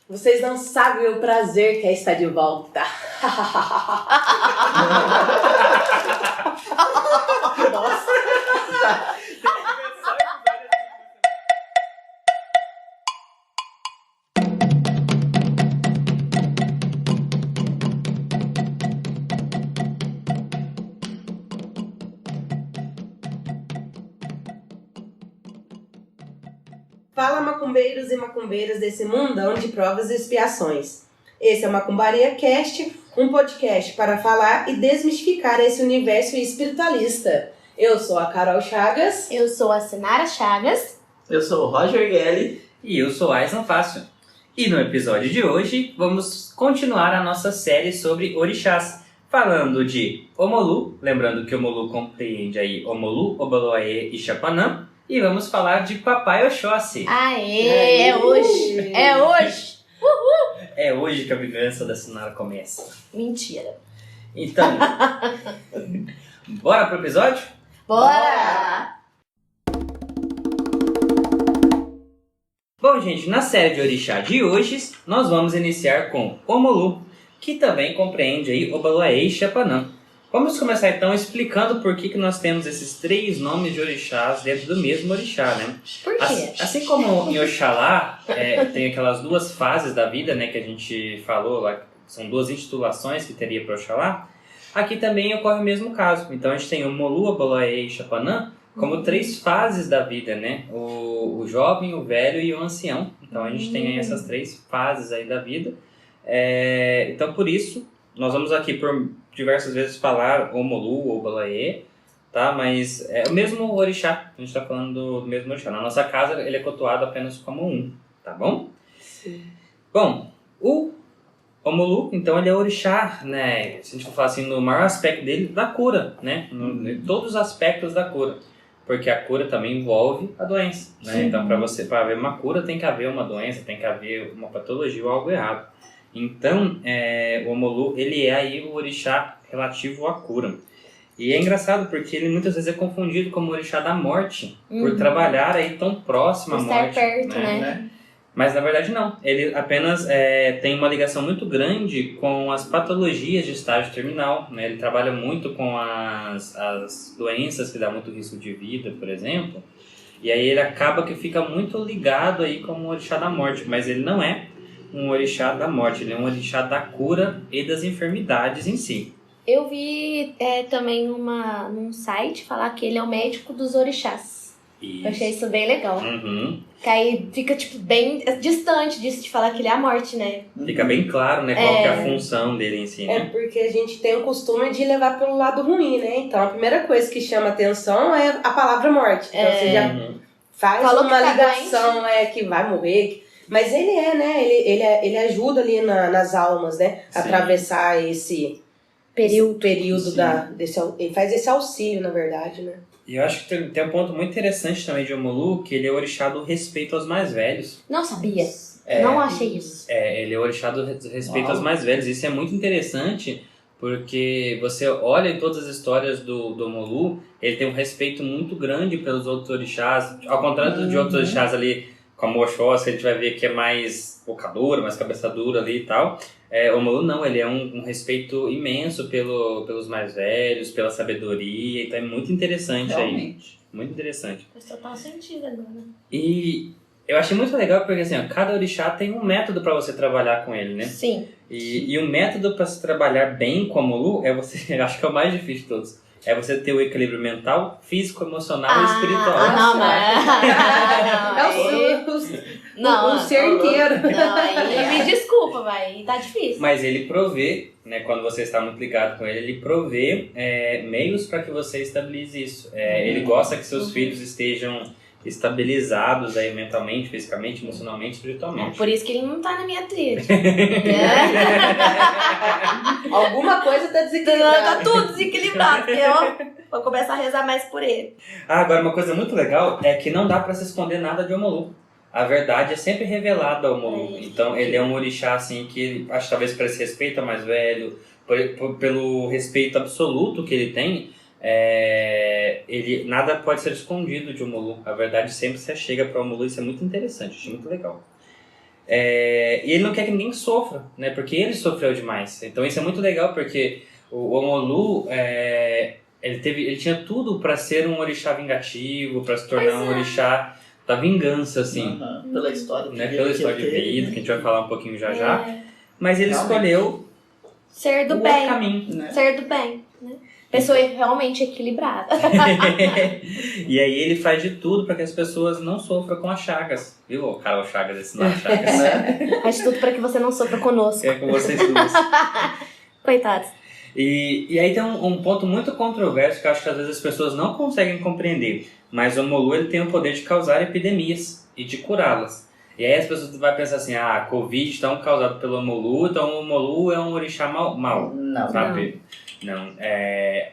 Vocês não sabem o prazer que é estar de volta. Nossa. Fala, macumbeiros e macumbeiras desse mundão de provas e expiações. Esse é o Macumbaria Cast, um podcast para falar e desmistificar esse universo espiritualista. Eu sou a Carol Chagas. Eu sou a Sinara Chagas. Eu sou o Roger Gelli. E eu sou Aislan Fácil. E no episódio de hoje, vamos continuar a nossa série sobre orixás, falando de Omolu, lembrando que Omolu compreende aí Omolu, Obaloaê e Xapanã, e vamos falar de Papai Oxóssi. Aê, é hoje! É hoje! Uhul! É hoje que a vingança da Sinara começa. Mentira. Então, bora pro episódio? Bora! Bom, gente, na série de orixá de hoje, nós vamos iniciar com Omolu, que também compreende aí Obaloaê e Xapanã. Vamos começar então explicando por que nós temos esses três nomes de orixás dentro do mesmo orixá, né? Por quê? Assim como em Oxalá tem aquelas duas fases da vida, né, que a gente falou lá, são duas intitulações que teria para Oxalá, aqui também ocorre o mesmo caso. Então a gente tem o Omolu, Obaloaê e Xapanã como três fases da vida, né? O jovem, o velho e o ancião. Então a gente tem aí essas três fases aí da vida. Então por isso, nós vamos aqui por diversas vezes falar Omolu ou Obaloaê, tá? Mas é o mesmo orixá, a gente está falando do mesmo orixá. Na nossa casa ele é cultuado apenas como um, tá bom? Sim. Bom, o Omolu, então ele é orixá, né? Se a gente for falar assim, no maior aspecto dele, da cura, né? Em todos os aspectos da cura. Porque a cura também envolve a doença, né? Sim. Então para haver uma cura tem que haver uma doença, tem que haver uma patologia ou algo errado. Então, o Omolu, ele é aí o orixá relativo à cura. E é engraçado porque ele muitas vezes é confundido como o orixá da morte, por trabalhar aí tão próximo à morte. Estar perto, né? Mas na verdade não, ele apenas tem uma ligação muito grande com as patologias de estágio terminal, né? Ele trabalha muito com as doenças que dão muito risco de vida, por exemplo. E aí ele acaba que fica muito ligado aí como o orixá da morte, mas ele não é um orixá da morte, ele é um orixá da cura e das enfermidades em si. Eu vi também num site falar que ele é o médico dos orixás. Isso. Eu achei isso bem legal. Uhum. Que aí fica, tipo, bem distante disso de falar que ele é a morte, né? Fica bem claro, né, qual que é a função dele em si, É né? porque a gente tem o costume de levar pelo lado ruim, né? Então a primeira coisa que chama atenção é a palavra morte. Então você já faz Falou uma que tá ligação que vai morrer. Mas ele né? Ele ajuda ali nas almas, né? A Sim. atravessar esse período ele faz esse auxílio, na verdade, né? E eu acho que tem um ponto muito interessante também de Omolu, que ele é o orixá do respeito aos mais velhos. Não sabia. Não achei isso. Ele é o orixá do respeito aos mais velhos. Isso é muito interessante, porque você olha em todas as histórias do Omolu, ele tem um respeito muito grande pelos outros orixás. Ao contrário de outros orixás ali, como o Oxóssi, a gente vai ver que é mais boca dura, mais cabeça dura ali e tal. O Omolu não, ele é um respeito imenso pelos mais velhos, pela sabedoria, então é muito interessante aí. Muito interessante. Faz total sentido agora. E eu achei muito legal porque assim, cada orixá tem um método para você trabalhar com ele, né? Sim. E o método para se trabalhar bem com o Omolu eu acho que é o mais difícil de todos. É você ter o equilíbrio mental, físico, emocional e espiritual. Não, mas... o ser inteiro. Não, aí me desculpa, vai. Tá difícil. Mas ele provê, né, quando você está muito ligado com ele provê meios para que você estabilize isso. Ele gosta que seus filhos estejam estabilizados aí mentalmente, fisicamente, emocionalmente, espiritualmente. Por isso que ele não tá na minha tríade. Alguma coisa tá desequilibrada. Tá tudo desequilibrado, porque eu vou começar a rezar mais por ele. Agora uma coisa muito legal é que não dá para se esconder nada de Omolu. A verdade é sempre revelada ao Omolu. Então ele é um orixá assim que acho que talvez por esse respeito ao mais velho, pelo respeito absoluto que ele tem, ele nada pode ser escondido de Omolu. A verdade sempre se chega para Omolu, isso é muito interessante, acho muito legal. E ele não quer que ninguém sofra, né? Porque ele sofreu demais. Então isso é muito legal, porque o Omolu, ele tinha tudo para ser um orixá vingativo, para se tornar um orixá da vingança, assim. Pela história de né? vida. Pela história de vida, que a gente vai falar um pouquinho já. Mas ele escolheu ser do o bem. outro caminho. Né? Ser do bem. Né? Pessoa realmente equilibrada. E aí ele faz de tudo para que as pessoas não sofram com as chagas. Viu, o Carol Chagas, esse não é Chagas. Né? Faz tudo para que você não sofra conosco. É com vocês duas. Coitados. E aí tem um ponto muito controverso que eu acho que às vezes as pessoas não conseguem compreender. Mas o Omolu, ele tem o poder de causar epidemias e de curá-las. E aí as pessoas vão pensar assim, a Covid está causada pelo Omolu, então o Omolu é um orixá mau. Não. Sabe? Não.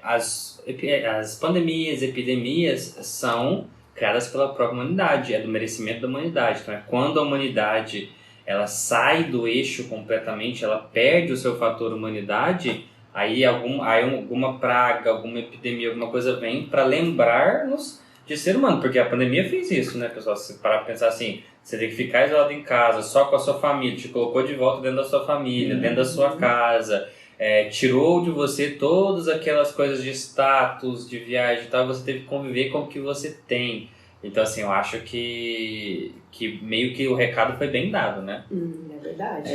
As pandemias, epidemias são criadas pela própria humanidade, é do merecimento da humanidade. Então quando a humanidade ela sai do eixo completamente, ela perde o seu fator humanidade, aí alguma praga, alguma epidemia, alguma coisa vem para lembrar-nos de ser humano, porque a pandemia fez isso, né, pessoal? Se parar pra pensar assim, você tem que ficar isolado em casa, só com a sua família, te colocou de volta dentro da sua família, dentro da sua casa, tirou de você todas aquelas coisas de status, de viagem e tal, você teve que conviver com o que você tem. Então, assim, eu acho que meio que o recado foi bem dado, né? É verdade.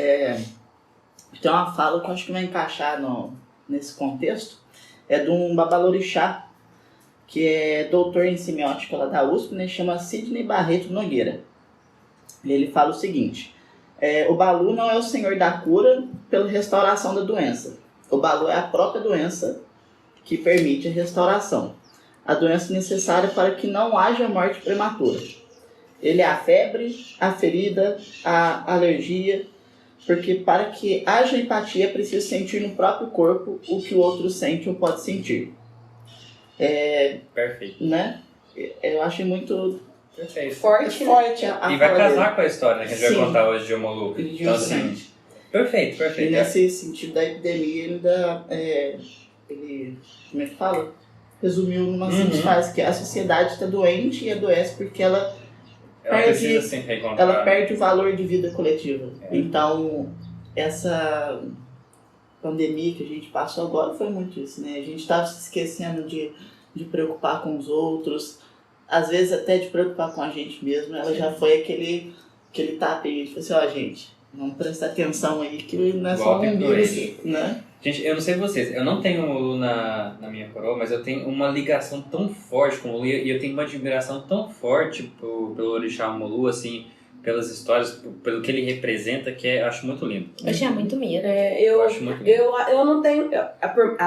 Tem uma fala que eu acho que vai encaixar nesse contexto, é de um babalorixá, que é doutor em semiótica lá da USP, né, chama Sidney Barreto Nogueira. Ele fala o seguinte, o Balu não é o senhor da cura pela restauração da doença. O Balu é a própria doença que permite a restauração. A doença necessária para que não haja morte prematura. Ele é a febre, a ferida, a alergia, porque para que haja empatia é preciso sentir no próprio corpo o que o outro sente ou pode sentir. Perfeito. Né? Eu achei muito Perfeito. Forte, né? forte a E vai fala casar dele. com a história, né, que a gente Sim. vai contar hoje de Omolu. Então, assim, Justamente. perfeito. E nesse sentido da epidemia, ele ainda, ele, como é que fala? Resumiu numa simples frase, que a sociedade está doente e adoece porque ela precisa se reencontrar. ela perde o valor de vida coletiva. Então, essa pandemia que a gente passou agora foi muito isso, né? A gente estava se esquecendo de preocupar com os outros, às vezes até de preocupar com a gente mesmo. Ela já foi aquele tapinha, tipo assim, gente, vamos prestar atenção aí que não é só um vírus, né? Gente, eu não sei vocês, eu não tenho Omolu na minha coroa, mas eu tenho uma ligação tão forte com o Omolu e eu tenho uma admiração tão forte pelo orixá Omolu, assim, pelas histórias, pelo que ele representa, que eu acho muito lindo. Eu tinha muito medo. Eu acho muito lindo. Eu não tenho.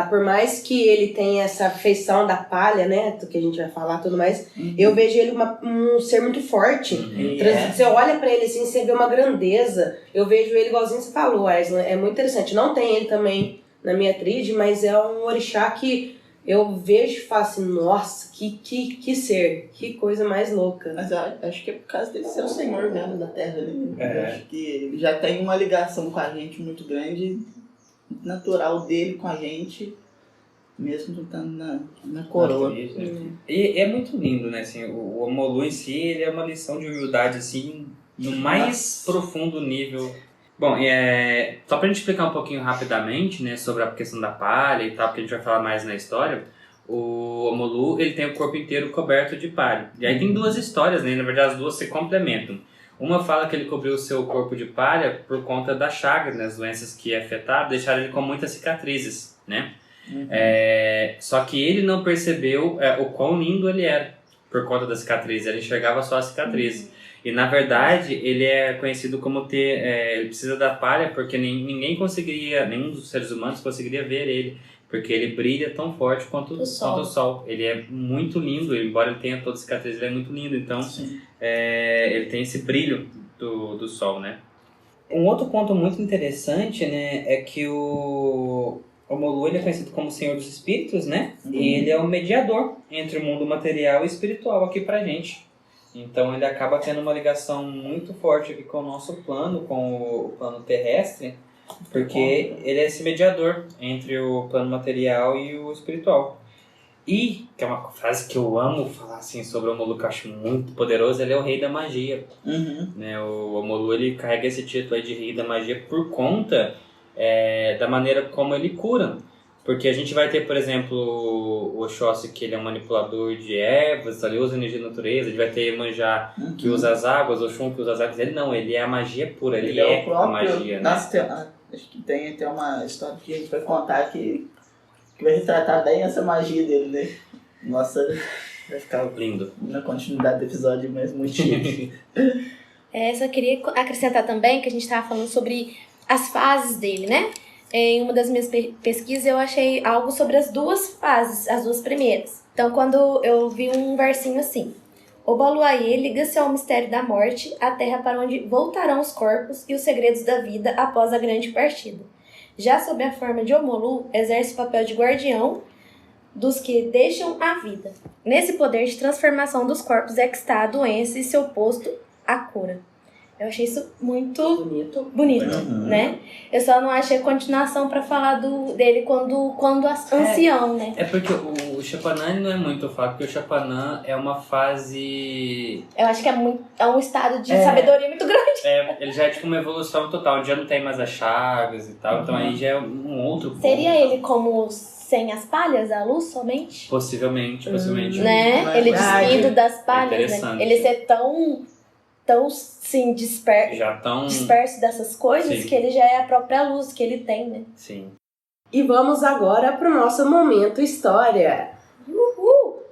Por mais que ele tenha essa feição da palha, né? Do que a gente vai falar e tudo mais, eu vejo ele um ser muito forte. Você olha pra ele assim, você vê uma grandeza. Eu vejo ele igualzinho você falou, Aislan. É muito interessante. Não tem ele também na minha tríade, mas é um orixá que eu vejo e falo assim, nossa, que ser, que coisa mais louca. Mas eu acho que é por causa dele ser o senhor mesmo da terra, né? É. Eu acho que ele já tem uma ligação com a gente muito grande, natural dele com a gente, mesmo estando na coroa. E é muito lindo, né? Assim, o Omolu em si, ele é uma lição de humildade, assim, no mais profundo nível. Bom, só pra gente explicar um pouquinho rapidamente, né, sobre a questão da palha e tal, porque a gente vai falar mais na história, o Omolu, ele tem o corpo inteiro coberto de palha. E aí tem duas histórias, né, na verdade as duas se complementam. Uma fala que ele cobriu o seu corpo de palha por conta da chaga, né, as doenças que afetaram, deixaram ele com muitas cicatrizes, né. Só que ele não percebeu o quão lindo ele era por conta das cicatrizes, ele enxergava só as cicatrizes. E na verdade ele é conhecido como ele precisa da palha porque nenhum dos seres humanos conseguiria ver ele, porque ele brilha tão forte quanto o sol. Ele é muito lindo, embora ele tenha todas as cicatrizes, ele é muito lindo, então ele tem esse brilho do sol, né? Um outro ponto muito interessante, né, é que o Omolu, ele é conhecido como Senhor dos Espíritos, né? E ele é o mediador entre o mundo material e espiritual aqui pra gente. Então ele acaba tendo uma ligação muito forte aqui com o nosso plano, com o plano terrestre, porque ele é esse mediador entre o plano material e o espiritual. E, que é uma frase que eu amo falar assim sobre o Omolu, que eu acho muito poderoso, ele é o rei da magia. Né? O Omolu, ele carrega esse título aí de rei da magia por conta da maneira como ele cura. Porque a gente vai ter, por exemplo, o Oxóssi, que ele é um manipulador de ervas, ele usa energia da natureza. A gente vai ter Iemanjá, que usa as águas, o Oxum, que usa as águas. Ele não, ele é a magia pura, ele é o próprio, a magia, né? Acho que tem até uma história que a gente vai contar que vai retratar bem essa magia dele, né? Nossa, vai ficar lindo na continuidade do episódio, mas muito chique. Só queria acrescentar também que a gente estava falando sobre as fases dele, né? Em uma das minhas pesquisas eu achei algo sobre as duas fases, as duas primeiras. Então, quando eu vi um versinho assim: Obaloaiê liga-se ao mistério da morte, a terra para onde voltarão os corpos e os segredos da vida após a grande partida. Já sob a forma de Omolu, exerce o papel de guardião dos que deixam a vida. Nesse poder de transformação dos corpos é que está a doença e seu oposto, a cura. Eu achei isso muito bonito, né? Eu só não achei continuação pra falar dele quando ancião, né? É porque o Chapanã não é muito fato, porque o Chapanã é uma fase... Eu acho que é um estado de sabedoria muito grande. Ele já é tipo uma evolução total, já não tem mais as chagas e tal, então aí já é um outro ponto. Seria ele como sem as palhas, a luz somente? Possivelmente. Né? Ele despido das palhas, né? Ele ser tão sim, disperso dessas coisas, sim, que ele já é a própria luz que ele tem, né? Sim. E vamos agora para o nosso momento história. Uhul!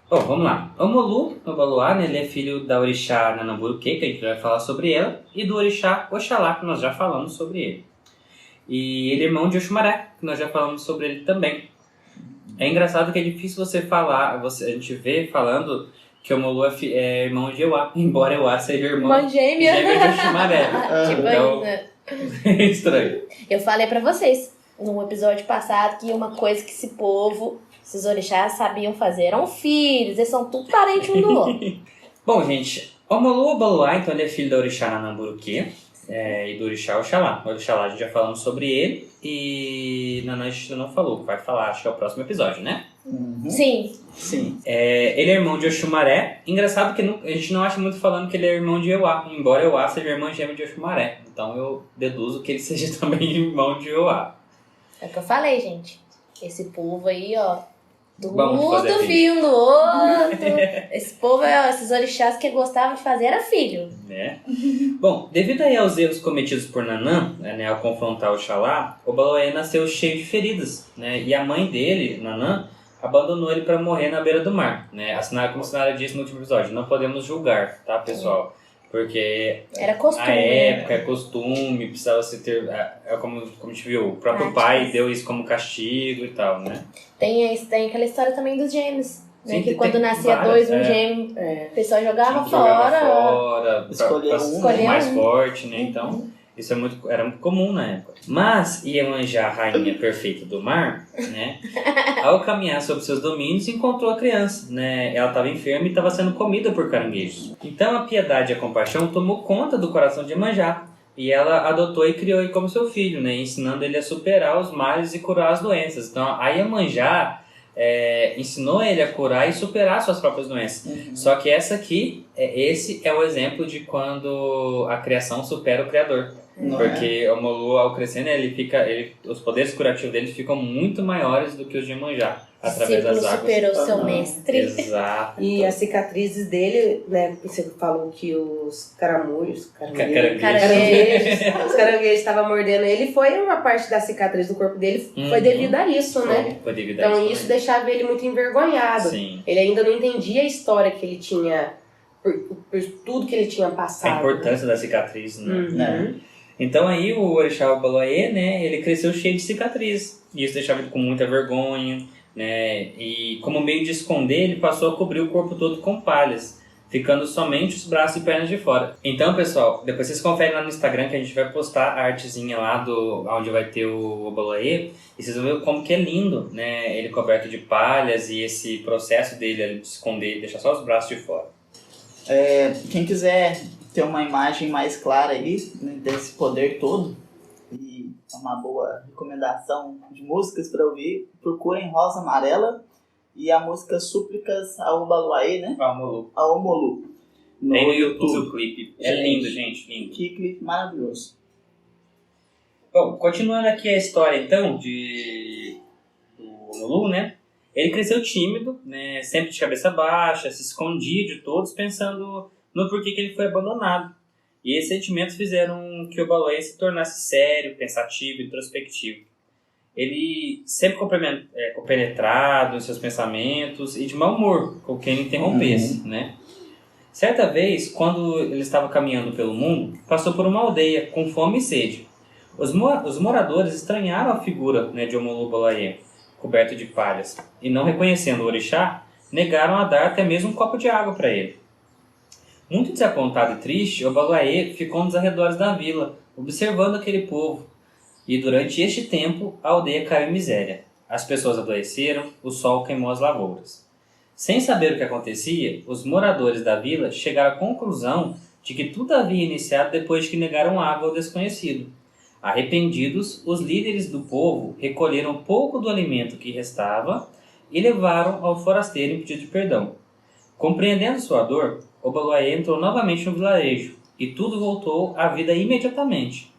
Bom, vamos lá. Omolu, Obaloá, né, ele é filho da orixá Nanamburuque, que a gente vai falar sobre ela, e do orixá Oxalá, que nós já falamos sobre ele. E ele é irmão de Oxumaré, que nós já falamos sobre ele também. É engraçado que é difícil você falar, a gente vê falando que Omolu é irmão de Euá, embora Euá seja irmã gêmea de Oxumaré. Tipo então, é estranho. Eu falei pra vocês no episódio passado que uma coisa que esse povo, esses orixás sabiam fazer eram filhos, eles são tudo parentes um do outro. Bom, gente, Omolu Obaloá, então ele é filho da orixá Nanamburuque. E do orixá Oxalá. O Oxalá a gente já falamos sobre ele e Nanã a gente não falou, vai falar, acho que é o próximo episódio, né? Sim. Ele é irmão de Oxumaré. Engraçado que a gente não acha muito falando que ele é irmão de Euá, embora Euá seja irmã gêmea de Oxumaré. Então eu deduzo que ele seja também irmão de Euá. É o que eu falei, gente. Esse povo aí, ó, tudo filho do outro. Esse povo, esses orixás que gostavam de fazer era filho. Né? Bom, devido aí aos erros cometidos por Nanã, né, ao confrontar Oxalá, Obaloaiê nasceu cheio de feridas, né? E a mãe dele, Nanã, abandonou ele para morrer na beira do mar, né? Como a Sinara disse no último episódio, não podemos julgar, tá, pessoal? Porque era costume, a época é costume, precisava se ter... como a gente viu, o próprio pai deu isso como castigo e tal, né? Tem aquela história também dos gêmeos, né? Sim, que quando nascia várias, um gêmeo, o pessoal jogava fora. Escolher um mais forte, né? Então, isso era muito comum na época. Mas Iemanjá, a rainha perfeita do mar, né? Ao caminhar sobre seus domínios, encontrou a criança, né? Ela estava enferma e estava sendo comida por caranguejos. Então, a piedade e a compaixão tomou conta do coração de Iemanjá. E ela adotou e criou ele como seu filho, né? Ensinando ele a superar os males e curar as doenças. Então, a Iemanjá ensinou ele a curar e superar suas próprias doenças. Só que esse é o exemplo de quando a criação supera o Criador. Porque o Omolu, ao crescer, né, os poderes curativos dele ficam muito maiores do que os de Iemanjá. Através das águas. Superou seu mestre. Exato. E as cicatrizes dele, né? Você falou que os caranguejos estavam mordendo ele, foi uma parte da cicatriz do corpo dele, foi devido a isso, né? Foi devido a então isso deixava ele muito envergonhado. Sim. Ele ainda não entendia a história que ele tinha, por tudo que ele tinha passado. A importância da cicatriz, né? Então aí o orixá Obaloaiê, né, ele cresceu cheio de cicatrizes. E isso deixava ele com muita vergonha, né? E como meio de esconder, ele passou a cobrir o corpo todo com palhas, ficando somente os braços e pernas de fora. Então, pessoal, depois vocês conferem lá no Instagram que a gente vai postar a artezinha lá onde vai ter o Obaloaiê, e vocês vão ver como que é lindo, né? Ele coberto de palhas e esse processo dele de esconder, deixar só os braços de fora. Quem quiser ter uma imagem mais clara aí, né, desse poder todo, e é uma boa recomendação de músicas para ouvir, procurem Rosa Amarela e a música Súplicas ao Obaluayê, né? Ao Omolu. Tem no YouTube o clipe. É lindo, gente, lindo. Que clipe maravilhoso. Bom, continuando aqui a história, então, do Omolu, né? Ele cresceu tímido, né? Sempre de cabeça baixa, se escondia de todos, pensando no porquê que ele foi abandonado. E esses sentimentos fizeram que o Obaluayê se tornasse sério, pensativo, introspectivo. Ele sempre compenetrado em seus pensamentos e de mau humor, com quem ele interrompesse, né? Certa vez, quando ele estava caminhando pelo mundo, passou por uma aldeia com fome e sede. Os moradores estranharam a figura, né, de Omolu Obaluayê, coberto de palhas, e não reconhecendo o orixá, negaram a dar até mesmo um copo de água para ele. Muito desapontado e triste, Obaluayê ficou nos arredores da vila, observando aquele povo. E durante este tempo, a aldeia caiu em miséria. As pessoas adoeceram, o sol queimou as lavouras. Sem saber o que acontecia, os moradores da vila chegaram à conclusão de que tudo havia iniciado depois que negaram água ao desconhecido. Arrependidos, os líderes do povo recolheram pouco do alimento que restava e levaram ao forasteiro em pedido de perdão. Compreendendo sua dor, Obaluayê entrou novamente no vilarejo e tudo voltou à vida imediatamente.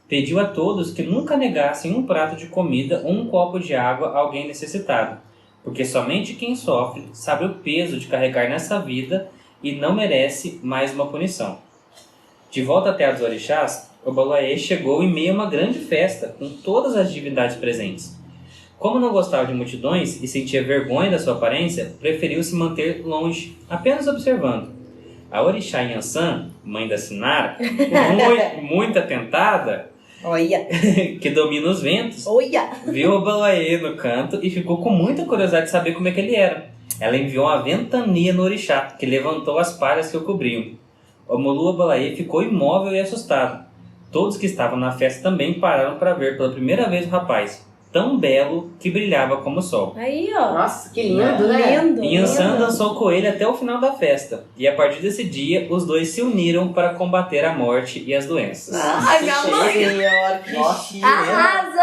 Pediu a todos que nunca negassem um prato de comida ou um copo de água a alguém necessitado, porque somente quem sofre sabe o peso de carregar nessa vida e não merece mais uma punição. De volta à terra dos orixás, Obaluayê chegou em meio a uma grande festa, com todas as divindades presentes. Como não gostava de multidões e sentia vergonha da sua aparência, preferiu se manter longe, apenas observando. A orixá Yansan, mãe da Sinara, muito atentada, Olha. que domina os ventos, Olha. viu Obaluayê no canto e ficou com muita curiosidade de saber como é que ele era. Ela enviou uma ventania no orixá, que levantou as palhas que o cobriam. Omolu Obaluayê ficou imóvel e assustado. Todos que estavam na festa também pararam para ver pela primeira vez o rapaz, tão belo que brilhava como o sol. Aí, ó. Nossa, que lindo, né? Lindo. Yansan dançou com ele até o final da festa, e a partir desse dia, os dois se uniram para combater a morte e as doenças. Ai, minha mãe. Senhor, que Nossa. chique. Arrasou.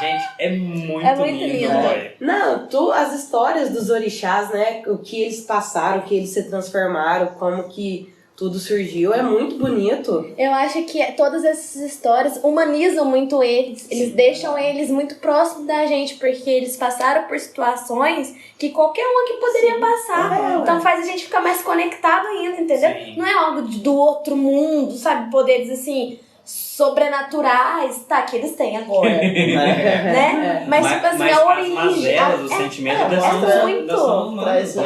Gente, é muito lindo, olha. Não, as histórias dos orixás, né? O que eles passaram, o que eles se transformaram, como que tudo surgiu, é muito bonito. Eu acho que todas essas histórias humanizam muito eles. Eles deixam eles muito próximos da gente, porque eles passaram por situações que qualquer um aqui poderia passar. Então faz a gente ficar mais conectado ainda, entendeu? Sim. Não é algo do outro mundo, sabe? Poderes assim, sobrenaturais. Tá, que eles têm agora. Né? Mas tipo assim, a origem. As mazelas, os sentimentos muito. Traz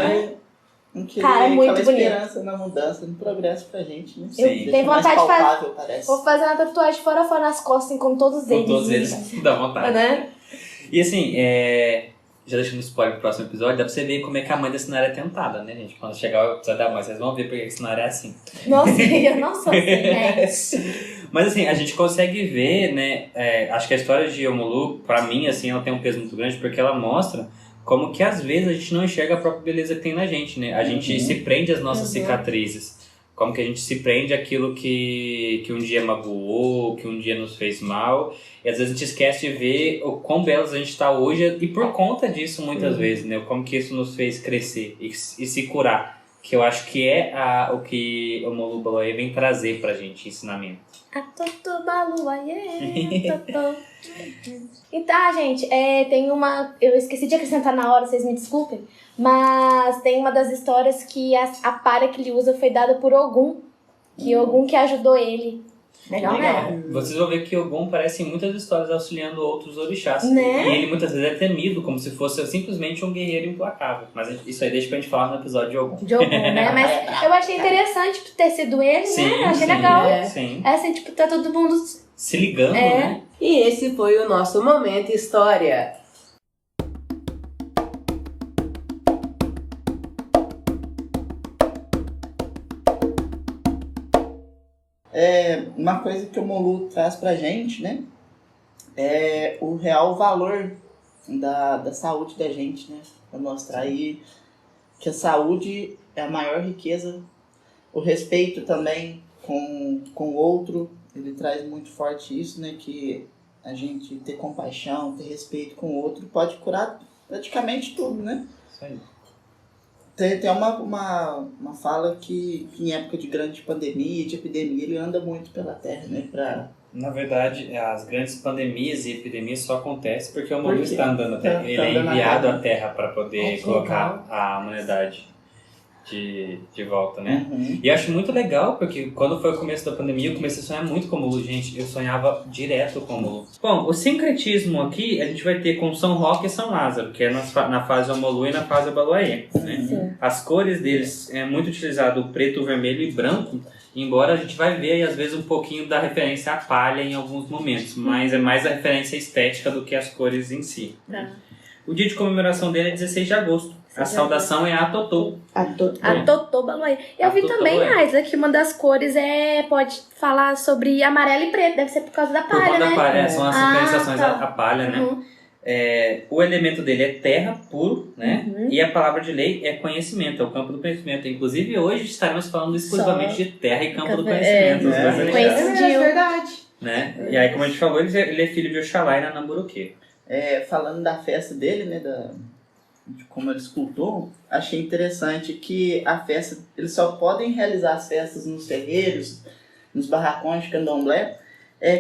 Cara, é muito aquela bonito. esperança na mudança, no progresso pra gente, né? Eu Deixa tenho mais vontade de fazer. palpável, parece. Vou fazer uma tatuagem fora a fora nas costas, assim, com todos eles. Com todos eles, dá vontade. Né? E assim, já deixando spoiler pro próximo episódio, dá pra você ver como é que a mãe da Sinara é tentada, né, gente? Quando chegar o episódio da mãe, vocês vão ver porque a Sinara é assim. Nossa, eu não sou assim, né? Mas assim, a gente consegue ver, né, acho que a história de Omolu, pra mim, assim, ela tem um peso muito grande porque ela mostra como que às vezes a gente não enxerga a própria beleza que tem na gente, né? A gente se prende às nossas cicatrizes. Como que a gente se prende àquilo que um dia magoou, que um dia nos fez mal. E às vezes a gente esquece de ver o quão belos a gente está hoje. E por conta disso, muitas vezes, né? Como que isso nos fez crescer e se curar. Que eu acho que é o que o Omolu Obaluayê vem trazer pra gente, ensinamento. Então, gente, tem uma... Eu esqueci de acrescentar na hora, vocês me desculpem. Mas tem uma das histórias que a palha que ele usa foi dada por Ogum. Que Ogum que ajudou ele. Legal, né? Vocês vão ver que Ogum aparece em muitas histórias auxiliando outros orixás. Né? E ele muitas vezes é temido, como se fosse simplesmente um guerreiro implacável. Mas isso aí deixa pra gente falar no episódio de Ogum. De Ogum, né? Mas eu achei interessante ter sido ele, Sim, né? Achei sim, legal. Sim. Assim, tipo, tá todo mundo... Se ligando, né? E esse foi o nosso Momento História. Uma coisa que o Omolu traz pra gente, né? É o real valor da saúde da gente, né? Pra mostrar aí que a saúde é a maior riqueza. O respeito também com o outro. Ele traz muito forte isso, né? Que a gente ter compaixão, ter respeito com o outro pode curar praticamente tudo, né? Isso aí. Tem uma fala que em época de grande pandemia, de epidemia, ele anda muito pela terra, né? Na verdade, as grandes pandemias e epidemias só acontecem porque o Omolu Por quê? está andando até. Tá Ele é andando na enviado terra. à Terra para poder colocar a humanidade de volta, né? Uhum. E eu acho muito legal, porque quando foi o começo da pandemia, eu comecei a sonhar muito com o Omolu, gente. Eu sonhava direto com o Omolu. Bom, o sincretismo aqui, a gente vai ter com São Roque e São Lázaro, que é na fase Omolu e na fase Obaloaiê, né? Sim. As cores deles é muito utilizado o preto, o vermelho e branco, embora a gente vai ver aí, às vezes, um pouquinho da referência à palha em alguns momentos, mas é mais a referência estética do que as cores em si. Tá. O dia de comemoração dele é 16 de agosto. A saudação é a Totô. A Totô Baloaiê. Eu vi também, Aisla, que uma das cores pode falar sobre amarelo e preto. Deve ser por causa da Por palha, conta da né? palha, são as referenciações tá. à palha, né? Uhum. O elemento dele é terra, puro, né? Uhum. E a palavra de lei é conhecimento, é o campo do conhecimento. Inclusive, hoje estaremos falando exclusivamente de terra e campo do conhecimento. Os dois elementos, Conhecido. É verdade. né? E aí, como a gente falou, ele é filho de Oxalá e Nanamburuquê. Falando da festa dele, né? De como eles cultuam, achei interessante que a festa, eles só podem realizar as festas nos terreiros, nos barracões de candomblé,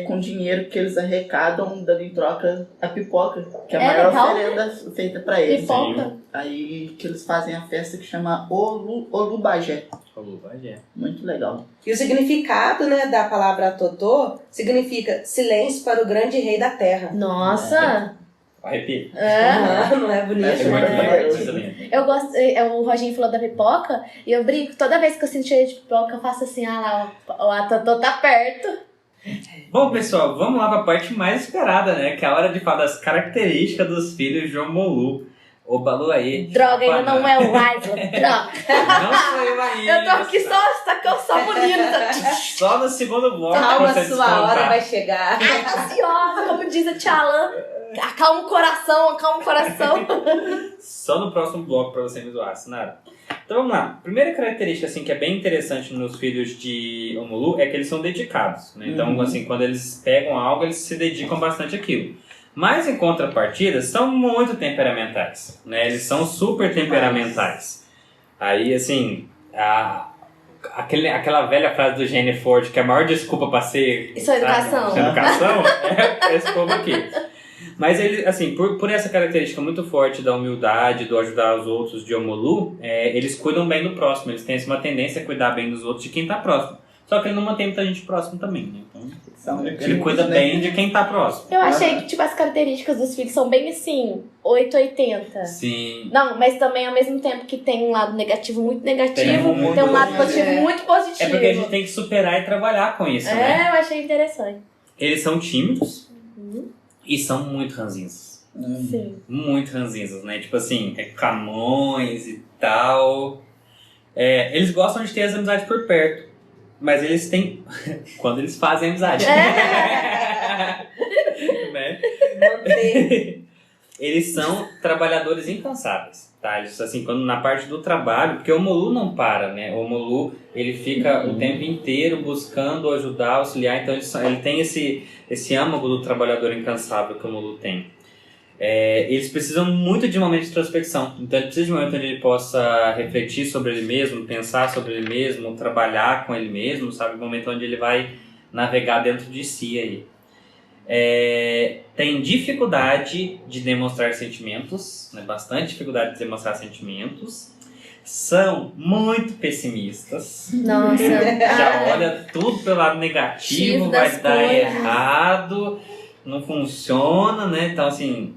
com dinheiro que eles arrecadam, dando em troca a pipoca, que é a maior legal. oferenda feita para eles. Pipoca. Aí que eles fazem a festa que chama Olubagé. Muito legal. E o significado, né, da palavra Totô significa silêncio para o grande rei da terra. Nossa! Arrepia. Não é bonito? É muito né? lindo, coisa linda. Eu gosto, o Roginho falou da pipoca, e eu brinco, toda vez que eu sinto cheiro de pipoca, eu faço assim, lá, a Totô tá perto. Bom, pessoal, vamos lá para a parte mais esperada, né? Que é a hora de falar das características dos filhos de Omolu. Obaloaiê. Droga, ainda não é o Aisla, droga. Não saiu ainda. Eu tô aqui só bonita. Só no segundo bloco. Calma, pra você sua hora descontar. vai chegar. Ansiosa, como diz a Tchalan. Acalma o coração. Só no próximo bloco pra você me zoar, Sinara. Então vamos lá. Primeira característica assim, que é bem interessante nos filhos de Omolu é que eles são dedicados. Né? Então, assim, quando eles pegam algo, eles se dedicam bastante àquilo. Mas, em contrapartida, são muito temperamentais. Né? Eles são super temperamentais. Aí, assim, aquela velha frase do Gene Ford, que a maior desculpa pra ser... Isso é educação. Isso é educação? É esse povo aqui. Mas eles, assim, por essa característica muito forte da humildade, do ajudar os outros de Omolu, eles cuidam bem do próximo. Eles têm uma tendência a cuidar bem dos outros de quem tá próximo. Só que ele não mantém muita gente próximo também, né? Então, ele cuida bem de quem tá próximo. Eu achei que, tipo, as características dos filhos são bem, assim, 880. Sim. Não, mas também, ao mesmo tempo que tem um lado negativo muito negativo, tem um lado positivo É. muito positivo. É porque a gente tem que superar e trabalhar com isso, né? Eu achei interessante. Eles são tímidos e são muito ranzinhos. Sim. Muito ranzinhos, né? Tipo assim, camões e tal. Eles gostam de ter as amizades por perto. Mas eles têm... Quando eles fazem amizade. Né? Eles são trabalhadores incansáveis, tá? Eles, assim, quando na parte do trabalho... Porque o Omolu não para, né? O Omolu, ele fica o tempo inteiro buscando ajudar, auxiliar. Então, ele tem esse âmago do trabalhador incansável que o Omolu tem. Eles precisam muito de um momento de introspecção. Então ele precisa de um momento onde ele possa refletir sobre ele mesmo, pensar sobre ele mesmo, trabalhar com ele mesmo, sabe? Um momento onde ele vai navegar dentro de si aí. Tem dificuldade de demonstrar sentimentos, né? Bastante dificuldade de demonstrar sentimentos. São muito pessimistas. Nossa. Já olha tudo pelo lado negativo, vai das dar coisas. errado, não funciona, né? Então, assim,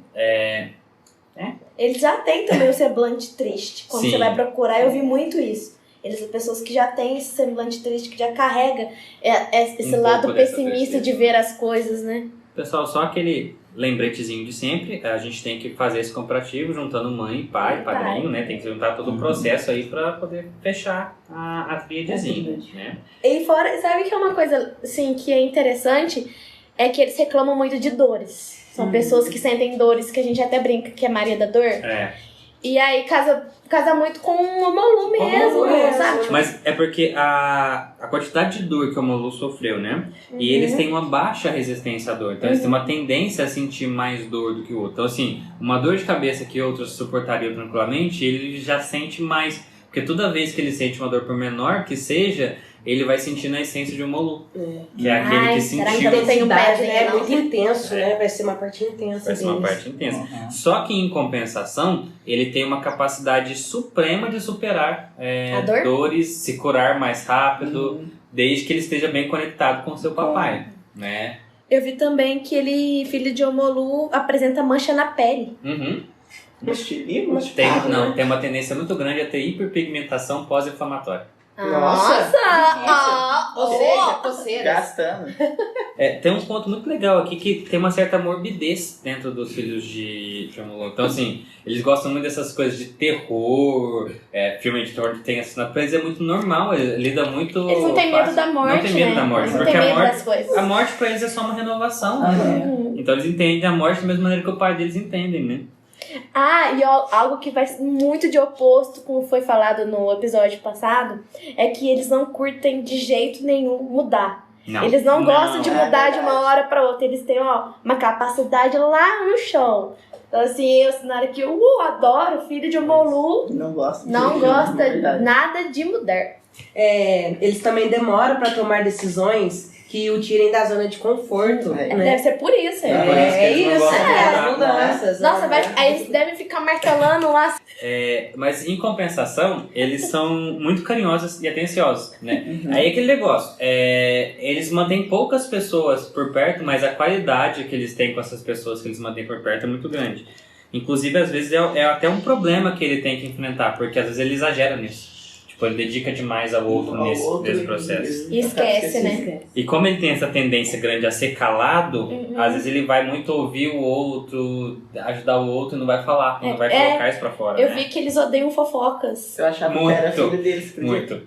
Eles já têm também o semblante triste. Quando Sim. você vai procurar, eu vi muito isso. Eles são pessoas que já têm esse semblante triste, que já carrega esse Um lado pouco dessa pessimista tristeza. de ver as coisas, né? pessoal, só aquele lembretezinho de sempre, a gente tem que fazer esse comparativo juntando mãe, pai, padrinho, né? Tem que juntar todo o processo aí pra poder fechar a tríadezinha, né? E fora, sabe que é uma coisa, assim, que é interessante? É que eles reclamam muito de dores. São pessoas que sentem dores, que a gente até brinca que é Maria da Dor. É. E aí casa muito com o Omolu mesmo, sabe? Mas é porque a quantidade de dor que o Omolu sofreu, né? E eles têm uma baixa resistência à dor. Então eles têm uma tendência a sentir mais dor do que o outro. Então assim, uma dor de cabeça que outros suportariam tranquilamente, ele já sente mais. Porque toda vez que ele sente uma dor por menor que seja, ele vai sentir na essência de Omolu. Que é aquele que sentiu. será que eu não tenho pé, né? É muito intenso, né? Vai ser uma parte intensa Vai ser uma deles. parte intensa. Só que em compensação, ele tem uma capacidade suprema de superar A dor? dores, se curar mais rápido, desde que ele esteja bem conectado com seu papai, né? Eu vi também que ele, filho de Omolu, apresenta mancha na pele. Uhum. Estilismo? Tem uma tendência muito grande a ter hiperpigmentação pós-inflamatória. Ou seja, coceiras. Gastando. Tem um ponto muito legal aqui que tem uma certa morbidez dentro dos filhos de Omolu. Então, assim, eles gostam muito dessas coisas de terror, filme de terror que tem assassinato. Pra eles é muito normal, ele lida muito. Eles não têm medo da morte, não tem medo da morte, Eles não porque têm a medo morte, das coisas. a morte pra eles é só uma renovação. Então eles entendem a morte da mesma maneira que o pai deles entendem, né? E algo que vai muito de oposto com o que foi falado no episódio passado é que eles não curtem de jeito nenhum mudar. Não. Eles não gostam de mudar de uma verdade. hora pra outra. Eles têm uma capacidade lá no chão. Então, assim, na hora que eu adoro o filho de Omolu, Não gosta. não gosta nada de mudar. Eles também demoram para tomar decisões que o tirem da zona de conforto. É. Né? Deve ser por isso. É por isso que eles não gostam de mudar, as mudanças. Nossa, né? aí eles devem ficar martelando lá. Mas em compensação, eles são muito carinhosos e atenciosos, né? Aí é aquele negócio, eles mantêm poucas pessoas por perto, mas a qualidade que eles têm com essas pessoas que eles mantêm por perto é muito grande. Inclusive, às vezes, é até um problema que ele tem que enfrentar, porque às vezes ele exagera nisso. Tipo, ele dedica demais ao outro nesse processo. E esquece, né? E como ele tem essa tendência grande a ser calado, às vezes ele vai muito ouvir o outro, ajudar o outro e não vai falar, não vai colocar isso pra fora. Eu né? vi que eles odeiam fofocas. Eu achava que era filho deles. Muito.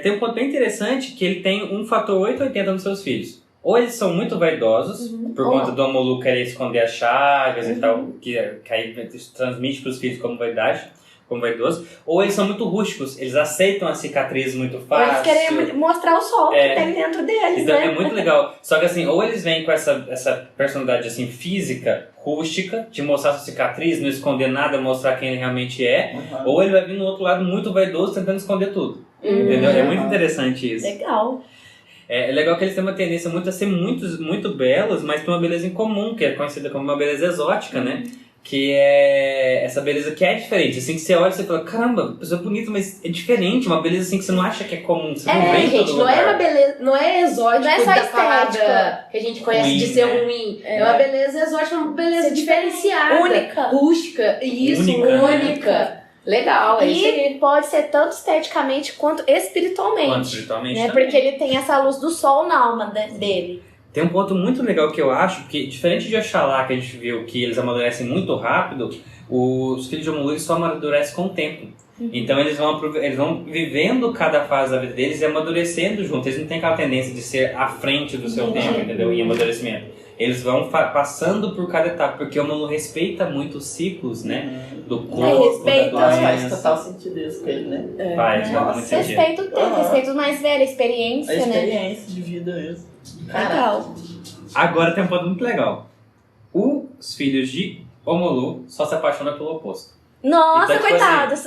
Tem um ponto bem interessante que ele tem um fator 880 nos seus filhos. Ou eles são muito vaidosos, por conta do Omolu querer esconder as chagas e tal, que aí transmite pros filhos como vaidade. Como vaidoso, ou eles são muito rústicos, eles aceitam as cicatrizes muito Ou fácil. eles querem mostrar o sol que tem dentro deles, então, né? é muito legal. Só que assim, ou eles vêm com essa personalidade assim, física, rústica, de mostrar sua cicatriz, não esconder nada, mostrar quem ele realmente é, ou ele vai vir no outro lado muito vaidoso, tentando esconder tudo. Entendeu? É muito interessante isso. Legal. É legal que eles têm uma tendência muito a ser muito belos, mas tem uma beleza em comum, que é conhecida como uma beleza exótica, né? Que é essa beleza que é diferente. Assim que você olha, você fala, caramba, pessoa bonita, mas é diferente. Uma beleza assim que você não acha que é comum. Você não vê em todo gente, não lugar. é uma beleza, não é exótico Não é só da estética. palavra que a gente conhece Ruim, de ser né? ruim. É uma beleza exótica, uma beleza Ser diferenciada. única. Rústica. Isso, Única. Legal, é isso aí. E pode ser tanto esteticamente quanto espiritualmente. Quanto espiritualmente Né? também. Porque ele tem essa luz do sol na alma dele. Tem um ponto muito legal que eu acho, porque diferente de Oxalá, que a gente viu que eles amadurecem muito rápido, os filhos de Omolu só amadurecem com o tempo. Então eles vão vivendo cada fase da vida deles e amadurecendo junto. Eles não têm aquela tendência de ser à frente do seu tempo, entendeu? Em amadurecimento. Eles vão passando por cada etapa, porque o Omolu respeita muito os ciclos, né? Do corpo, da respeita. Faz doença. total sentido isso com ele, né? Faz muito sentido. Respeito o tempo, respeito o mais velho, a experiência, A né? experiência de vida mesmo. Legal. Agora tem um ponto muito legal. Os filhos de Omolu só se apaixonam pelo oposto. Nossa, Então, tipo coitados.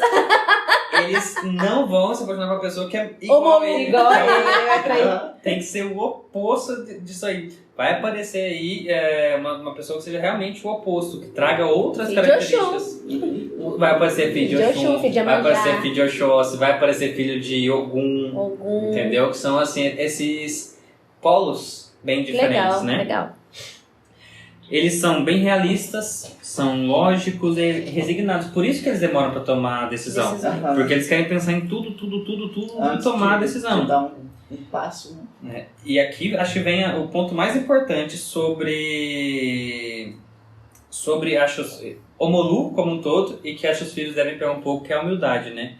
Eles não vão se apaixonar por uma pessoa que é igual a ele. Igual a ele, ele vai trair. Tem que ser o oposto disso aí. Vai aparecer aí uma pessoa que seja realmente o oposto, que traga outras Filho de características. Vai aparecer filho de Filho de Oxum, Oxum, filho de vai Iemanjá. aparecer filho de Oxóssi, vai aparecer filho de Ogum, Algum... entendeu? Que são assim, esses polos bem diferentes, Legal, né? legal. Eles são bem realistas, são lógicos e resignados. Por isso que eles demoram para tomar a decisão. Porque eles querem pensar em tudo e tomar a decisão. De dar um passo, né? E aqui acho que vem o ponto mais importante sobre acho, Omolu como um todo, e que acho que os filhos devem pegar um pouco, que é a humildade, né?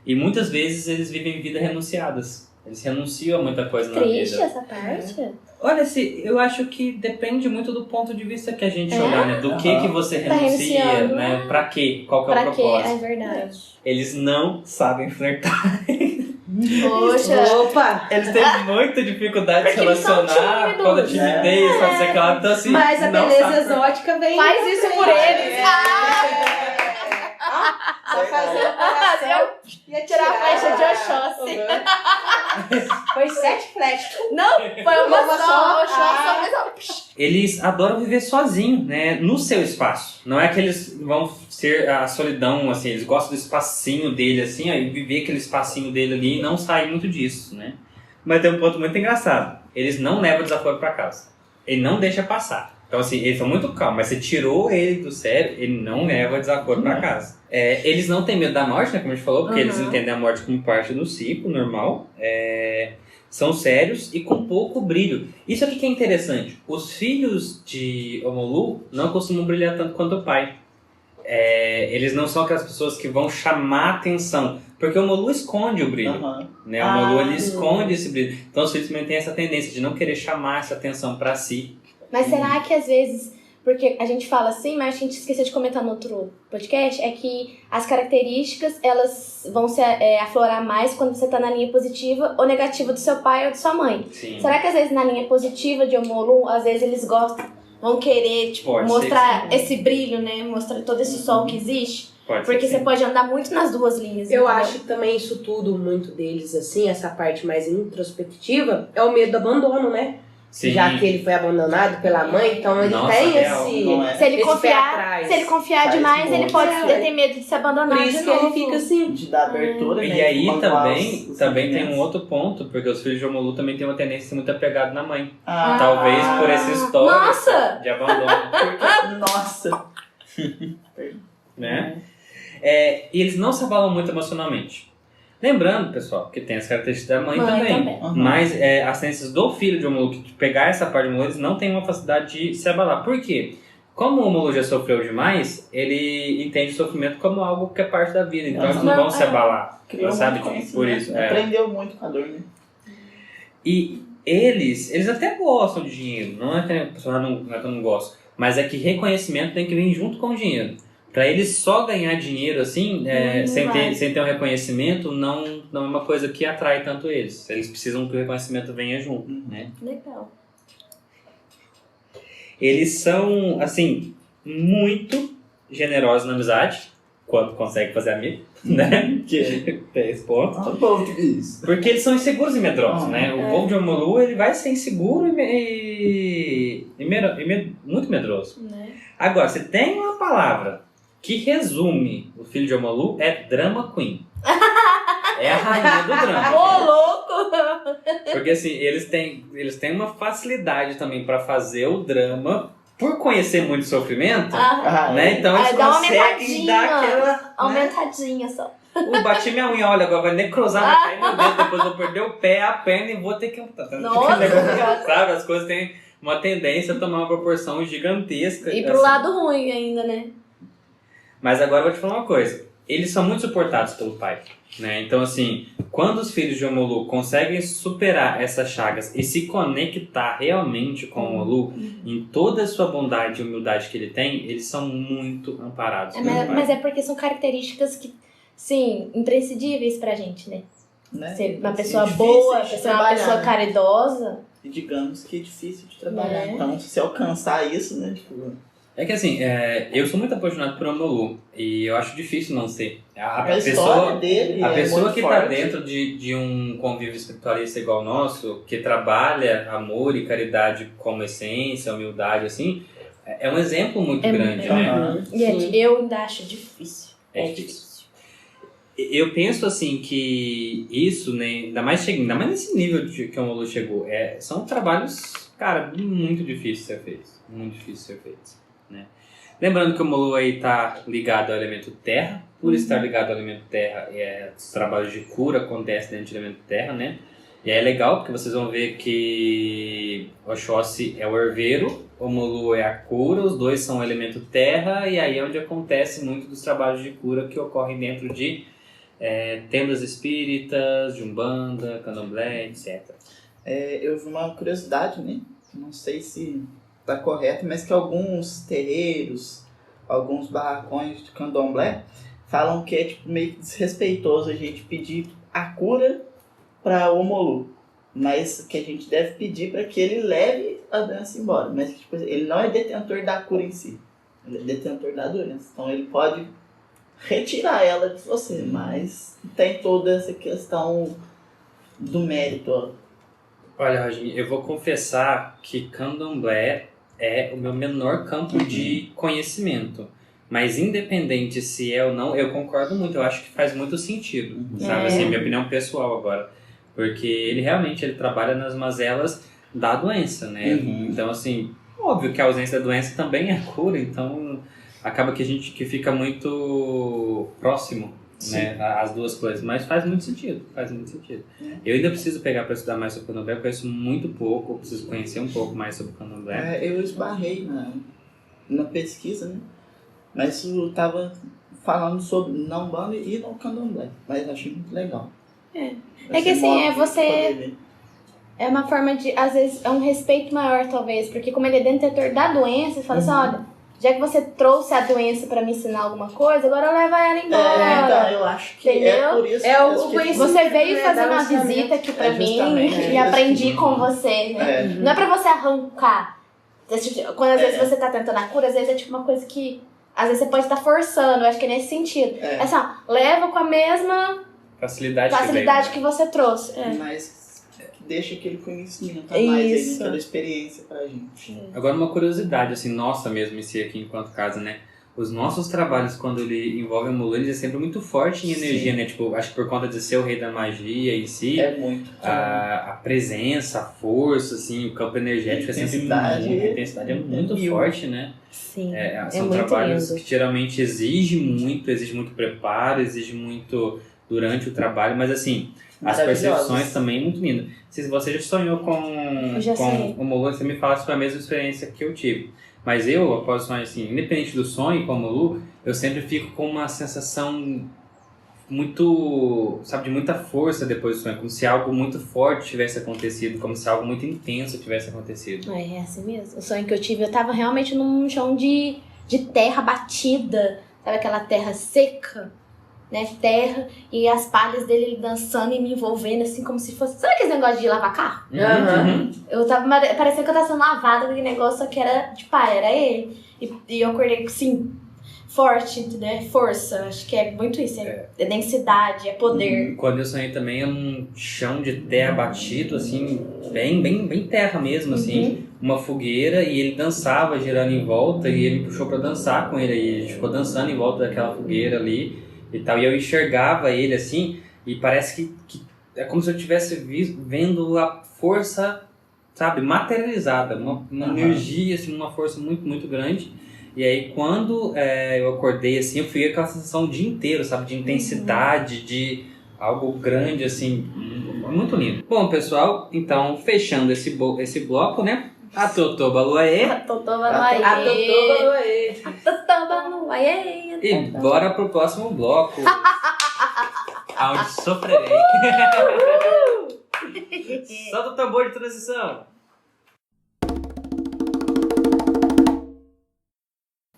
E muitas vezes eles vivem vidas renunciadas. Eles renunciam a muita coisa na Triste vida. essa parte. Olha, eu acho que depende muito do ponto de vista que a gente olhar, né? Do que você Tá renuncia, renunciando, né? Pra quê? Qual que é o Pra quê? propósito? É verdade. Eles não sabem flertar. Poxa. Opa! Eles têm muita dificuldade de se Porque eles são relacionar, tímidos. quando timidez, sabe ser claro. Então, assim, Mas a não beleza sabe exótica vem. Faz na isso frente. por eles. Só fazer o coração e Tirar a flecha de Oxóssi. Foi 7 flechas. Não, foi uma só. Oxóssi. Eles adoram viver sozinhos, né? No seu espaço. Não é que eles vão ser a solidão, assim, eles gostam do espacinho dele, assim, aí viver aquele espacinho dele ali e não sair muito disso, né? Mas tem um ponto muito engraçado. Eles não levam o desaforo pra casa. Ele não deixa passar. Então, assim, eles são muito calmos, mas você tirou ele do sério, ele não leva o desaforo pra casa. Eles não têm medo da morte, né? Como a gente falou, porque eles entendem a morte como parte do ciclo normal. São sérios e com pouco brilho. Isso aqui que é interessante. Os filhos de Omolu não costumam brilhar tanto quanto o pai. Eles não são aquelas pessoas que vão chamar atenção. Porque o Omolu esconde o brilho. Né? O Omolu ele esconde esse brilho. Então os filhos também têm essa tendência de não querer chamar essa atenção para si. Mas será que às vezes, porque a gente fala assim, mas a gente esqueceu de comentar no outro podcast, é que as características elas vão se aflorar mais quando você tá na linha positiva ou negativa do seu pai ou de sua mãe. Sim. Será que às vezes na linha positiva de Omolu, às vezes eles vão querer mostrar esse brilho, né? Mostrar todo esse sol que existe? Porque você pode andar muito nas duas linhas. Eu acho que também isso tudo, muito deles, assim, essa parte mais introspectiva, é o medo do abandono, né? Sim. Já que ele foi abandonado pela mãe, então ele tem esse... Se ele esse pé confiar, atrás. se ele confiar demais, ele pode ter medo de se abandonar. Por isso que ele fica assim. De dar abertura, né? E aí Os também tem um sentimentos. outro ponto, porque os filhos de Omolu também têm uma tendência a ser muito apegados na mãe. Ah, Talvez por essa história Nossa! de abandono. Nossa! Né? E eles não se abalam muito emocionalmente. Lembrando, pessoal, que tem as características da mãe também. Mas as tendências do filho de Omolu, que pegar essa parte de Omolu, eles não têm uma facilidade de se abalar. Por quê? Como o Omolu já sofreu demais, ele entende o sofrimento como algo que é parte da vida. Então eles não vão se abalar. Criou Sabe? Por isso. Aprendeu muito com a dor, né? E eles até gostam de dinheiro. Não é que a pessoa não é que eu não gosto. Mas é que reconhecimento tem que vir junto com o dinheiro. Pra eles só ganhar dinheiro assim, sem ter um reconhecimento, não é uma coisa que atrai tanto eles. Eles precisam que o reconhecimento venha junto, né? Legal. Eles são, assim, muito generosos na amizade, quando conseguem fazer amigo, né? Que tem esse ponto. O povo que diz. Porque eles são inseguros e medrosos, né? O povo de Omolu, ele vai ser inseguro e muito medroso. Né? Agora, você tem uma palavra que resume o filho de Omolu, é drama queen. É a rainha do drama. Ô, louco! Porque assim, eles têm uma facilidade também pra fazer o drama, por conhecer muito sofrimento, né? Então eles conseguem dar aquela... Aumentadinha só. Bati minha unha, olha, agora vai necrosar, vai cair meu dedo, depois vou perder o pé, a perna e vou ter que... Nossa! Sabe, as coisas têm uma tendência a tomar uma proporção gigantesca. E pro lado ruim ainda, né? Mas agora eu vou te falar uma coisa. Eles são muito suportados pelo pai, né? Então, assim, quando os filhos de Omolu conseguem superar essas chagas e se conectar realmente com o Omolu, em toda a sua bondade e humildade que ele tem, eles são muito amparados pelo pai. Mas é porque são características que, sim, imprescindíveis pra gente, né? Ser uma pessoa boa, ser uma pessoa caridosa. E digamos que é difícil de trabalhar. Então, se você alcançar isso, né? Tipo... É que assim, eu sou muito apaixonado por Omolu e eu acho difícil não ser. A pessoa dele a pessoa que está forte. dentro de um convívio espiritualista igual o nosso, que trabalha amor e caridade como essência, humildade, assim, é um exemplo muito grande, né? E eu ainda acho difícil. É difícil. Eu penso assim que isso, né, ainda mais nesse nível que o Omolu chegou, são trabalhos, cara, muito difíceis de ser feitos. Muito difícil de ser feitos. Né? Lembrando que o Omolu aí está ligado ao elemento terra, por estar ligado ao elemento terra, os trabalhos de cura acontecem dentro do elemento terra, né? E é legal porque vocês vão ver que Oxóssi é o herveiro, Omolu é a cura, os dois são o elemento terra, e aí é onde acontece muito dos trabalhos de cura que ocorrem dentro de tendas espíritas, de umbanda, candomblé, etc. Eu vi uma curiosidade, né? Não sei se está correto, mas que alguns terreiros, alguns barracões de candomblé falam que é tipo, meio que desrespeitoso a gente pedir a cura para o Omolu, mas que a gente deve pedir para que ele leve a doença embora, mas que tipo, ele não é detentor da cura em si, ele é detentor da doença, então ele pode retirar ela de você, mas tem toda essa questão do mérito. Olha, Roginho, eu vou confessar que candomblé é o meu menor campo de conhecimento. Mas independente se é ou não, eu concordo muito. Eu acho que faz muito sentido, sabe? Assim, minha opinião pessoal agora. Porque ele realmente trabalha nas mazelas da doença, né? Então, assim, óbvio que a ausência da doença também é cura. Então, acaba que a gente que fica muito próximo, né? As duas coisas. Mas faz muito sentido, faz muito sentido. Eu ainda preciso pegar para estudar mais sobre o candomblé. Eu conheço muito pouco, preciso conhecer um pouco mais sobre o candomblé. Eu esbarrei na pesquisa, né? Mas eu tava falando sobre não umbanda e no candomblé, mas eu achei muito legal. É que assim, você... É uma forma de, às vezes, é um respeito maior, talvez, porque como ele é detentor da doença, você fala assim, olha, já que você trouxe a doença pra me ensinar alguma coisa, agora leva ela embora. Então, eu acho que entendeu? é por isso o que conhecimento. Você veio fazer uma visita aqui pra mim e aprendi com você, né? Não é pra você arrancar. Quando às vezes você tá tentando a cura, às vezes é tipo uma coisa que às vezes você pode estar forçando, eu acho que é nesse sentido. É assim, ó, leva com a mesma facilidade que você trouxe. Mas deixa aquele conhecimento a mais, aquela experiência pra gente. Agora uma curiosidade, assim, nossa mesmo, em si aqui enquanto casa, né? Os nossos trabalhos, quando ele envolve a Omolu, eles é sempre muito forte em energia, né? Tipo, acho que por conta de ser o rei da magia em si, muito. A presença, a força, assim, o campo energético é sempre a intensidade é muito forte, né? Sim, são muito trabalhos lindo. que geralmente exigem muito preparo, exigem muito durante o trabalho, mas assim, as percepções também muito lindas. Se você já sonhou com o Omolu, você me fala sobre a mesma experiência que eu tive. Mas eu, após o sonho, assim, independente do sonho com o Omolu, eu sempre fico com uma sensação muito, sabe, de muita força depois do sonho, como se algo muito forte tivesse acontecido, como se algo muito intenso tivesse acontecido. É assim mesmo. O sonho que eu tive, eu tava realmente num chão de terra batida, sabe aquela terra seca, né, terra, e as palhas dele dançando e me envolvendo, assim, como se fosse... Sabe aquele negócio de lavar carro? Eu tava... Parecia que eu tava sendo lavada daquele negócio, só que era de palha, era ele. E eu acordei, assim, forte, né, força, acho que é muito isso, é densidade, é poder. Quando eu sonhei também é um chão de terra batido, assim, bem terra mesmo, assim, uma fogueira, e ele dançava girando em volta, e ele me puxou pra dançar com ele, e a gente ficou dançando em volta daquela fogueira ali, e tal, e eu enxergava ele assim, e parece que é como se eu estivesse vendo a força, sabe, materializada, uma energia, assim, uma força muito grande. E aí quando eu acordei assim, eu fiquei com aquela sensação o dia inteiro, sabe, de intensidade, de algo grande, assim, muito lindo. Bom, pessoal, então fechando esse bloco, né? A Totô Baluaê. E bora pro próximo bloco. Aonde sofrerei. Solta o tambor de transição.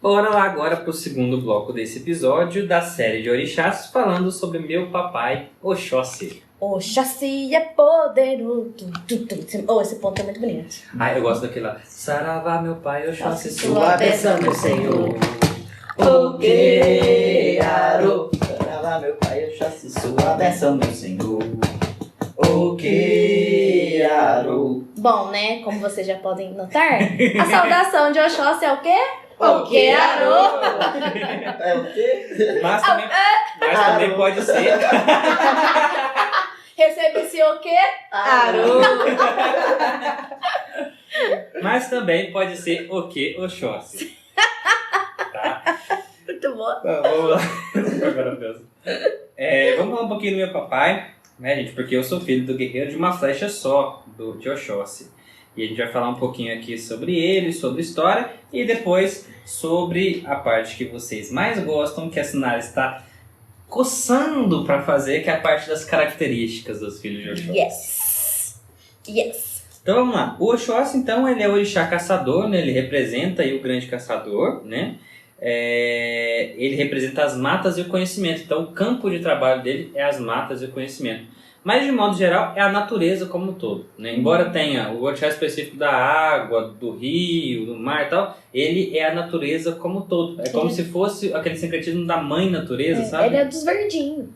Bora lá agora pro segundo bloco desse episódio da série de orixás, falando sobre meu papai, Oxóssi. Oxóssi é poderoso. Esse ponto é muito bonito. Eu gosto daquele lá. Saravá, meu pai, Oxóssi, sua bênção, meu Senhor. Oquearo. Saravá, meu pai, Oxóssi, sua bênção, meu Senhor. Oquearo. Bom, né, como vocês já podem notar, a saudação de Oxóssi é o quê? Oquearo. É o quê? Mas também pode ser. Recebe esse o quê? Aru. Mas também pode ser o quê? Oxóssi. Tá? Muito bom. Vamos lá. Vamos falar um pouquinho do meu papai, né, gente? Porque eu sou filho do guerreiro de uma flecha só, de Oxóssi. E a gente vai falar um pouquinho aqui sobre ele, sobre história, e depois sobre a parte que vocês mais gostam, que a Sinara está coçando pra fazer, que é a parte das características dos filhos de Oxóssi. Yes. Então vamos lá. O Oxóssi, então, ele é o orixá caçador, né? Ele representa aí o grande caçador, né? Ele representa as matas e o conhecimento. Então o campo de trabalho dele é as matas e o conhecimento. Mas de modo geral é a natureza como um todo, né? Embora tenha o orixá específico da água, do rio, do mar e tal, ele é a natureza como um todo. É como se fosse aquele sincretismo da mãe natureza, sabe? Ele é dos verdinhos.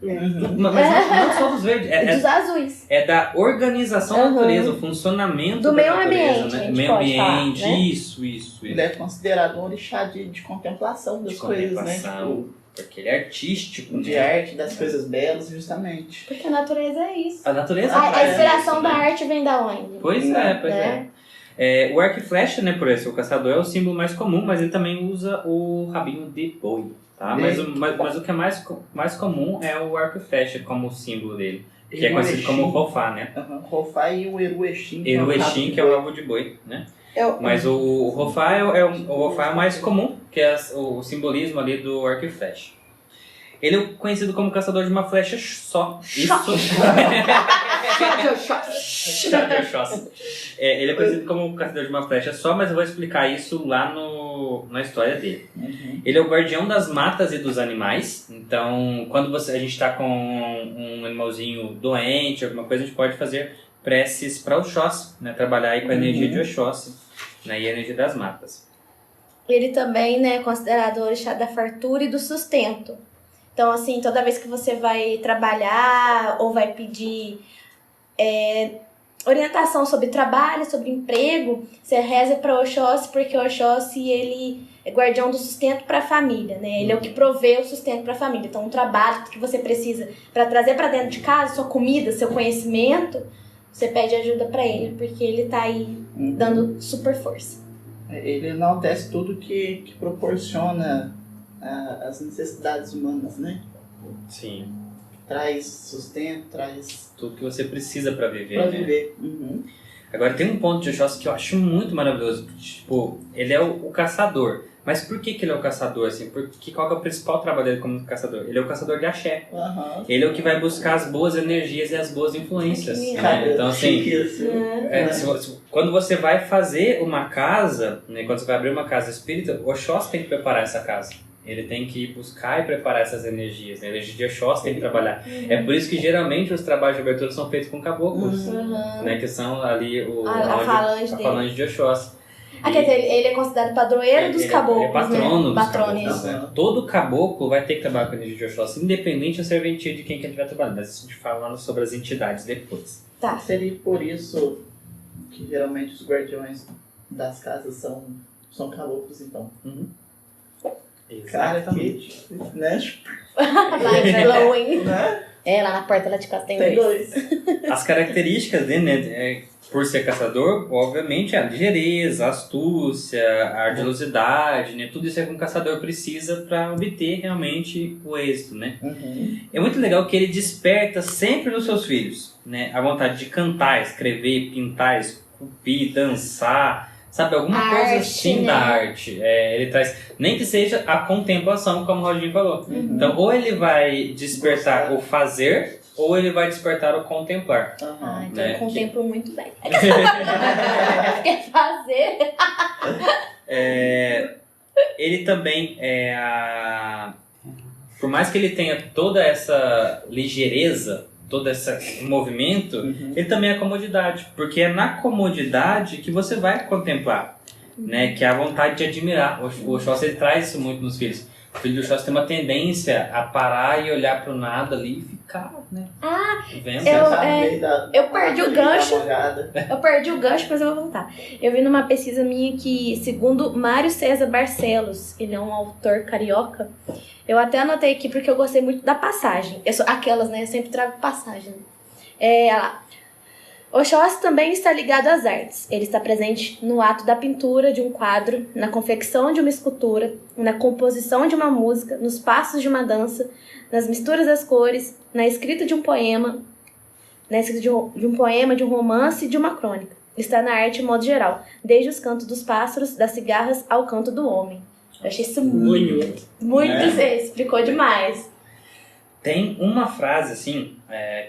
Mas não só dos verdes, Dos azuis. é da organização da natureza, o funcionamento Do da meio natureza, ambiente, a né? gente Meio pode ambiente, falar, né? isso. Ele é considerado um orixá de contemplação das De coisas, né? contemplação. Porque ele é artístico, De né? arte, das coisas belas, justamente. Porque a natureza é isso. A natureza A traz inspiração isso, da né? arte vem da onde? Pois é. O arco e flecha, né, por esse, o caçador é o símbolo mais comum, mas ele também usa o rabinho de boi, tá? Mas o que é mais comum é o arco e flecha como símbolo dele, que é conhecido como o Rofá, né? Rofá e o Eruexim. Eruexim, que é o rabo de boi, né? Mas o Rofá é o mais comum, que é o simbolismo ali do arco e flecha. Ele é conhecido como caçador de uma flecha só. Ele é conhecido como caçador de uma flecha só, mas eu vou explicar isso lá na história dele. Ele é o guardião das matas e dos animais. Então, quando a gente está com um animalzinho doente, alguma coisa, a gente pode fazer preces para Oxóssi, né? Trabalhar aí com a energia de Oxóssi, né? E a energia das matas. Ele também, né, é considerado o orixá da fartura e do sustento. Então, assim, toda vez que você vai trabalhar ou vai pedir orientação sobre trabalho, sobre emprego, você reza para Oxóssi, porque Oxóssi, ele é guardião do sustento para a família, né? Ele é o que provê o sustento para a família. Então, um trabalho que você precisa para trazer para dentro de casa, sua comida, seu conhecimento, você pede ajuda para ele, porque ele tá aí dando super força. Ele enaltece tudo que proporciona as necessidades humanas, né? Sim. Traz sustento, traz Tudo que você precisa para viver, pra né? viver. Agora, tem um ponto de Oxóssi que eu acho muito maravilhoso. Tipo, ele é o caçador. Mas por que ele é o caçador, assim? Porque qual que é o principal trabalho dele como caçador? Ele é o caçador de axé. Ele é o que vai buscar as boas energias e as boas influências. Né? Então, assim, quando você vai fazer uma casa, né, quando você vai abrir uma casa espírita, o Oxóssi tem que preparar essa casa. Ele tem que buscar e preparar essas energias. Né? A energia de Oxóssi tem que trabalhar. É por isso que geralmente os trabalhos de abertura são feitos com caboclos, né? Que são ali a falange de Oxóssi. Quer dizer, ele é considerado padroeiro dos caboclos, ele é patrono né? dos caboclos, né? Todo caboclo vai ter que trabalhar com a energia de Oxóssi, independente da serventia de quem que ele estiver trabalhando. Mas a gente fala sobre as entidades depois. Tá. Seria por isso que geralmente os guardiões das casas são caboclos, então. Exatamente. Né? Mind blowing. Né? Lá na porta lá de casa tem dois. As características dele, né? Por ser caçador, obviamente, a ligeireza, a astúcia, a ardilosidade, né? Tudo isso é que um caçador precisa para obter realmente o êxito, né? É muito legal que ele desperta sempre nos seus filhos, né? A vontade de cantar, escrever, pintar, esculpir, dançar, sabe? Alguma coisa assim, né? Da arte. Ele traz, nem que seja a contemplação, como o Rodinho falou. Então, ou ele vai despertar o fazer, ou ele vai despertar o contemplar. Então né? eu contemplo muito bem. Quer fazer? Ele também por mais que ele tenha toda essa ligeireza, todo esse movimento, ele também é comodidade. Porque é na comodidade que você vai contemplar. Né? Que é a vontade de admirar. O Oxóssi, ele traz isso muito nos filhos. O filho do Oxóssi tem uma tendência a parar e olhar para o nada ali e ficar, né? Vendo. Eu perdi o gancho. Eu perdi o gancho, mas eu vou voltar. Eu vi numa pesquisa minha que, segundo Mário César Barcelos, ele é um autor carioca. Eu até anotei aqui porque eu gostei muito da passagem. Eu sou aquelas, né? Eu sempre trago passagem. Lá. Oxóssi também está ligado às artes. Ele está presente no ato da pintura de um quadro, na confecção de uma escultura, na composição de uma música, nos passos de uma dança, nas misturas das cores, na escrita de um poema, de um romance e de uma crônica. Está na arte de modo geral, desde os cantos dos pássaros, das cigarras ao canto do homem. Eu achei isso muito, você explicou demais. Tem uma frase, assim,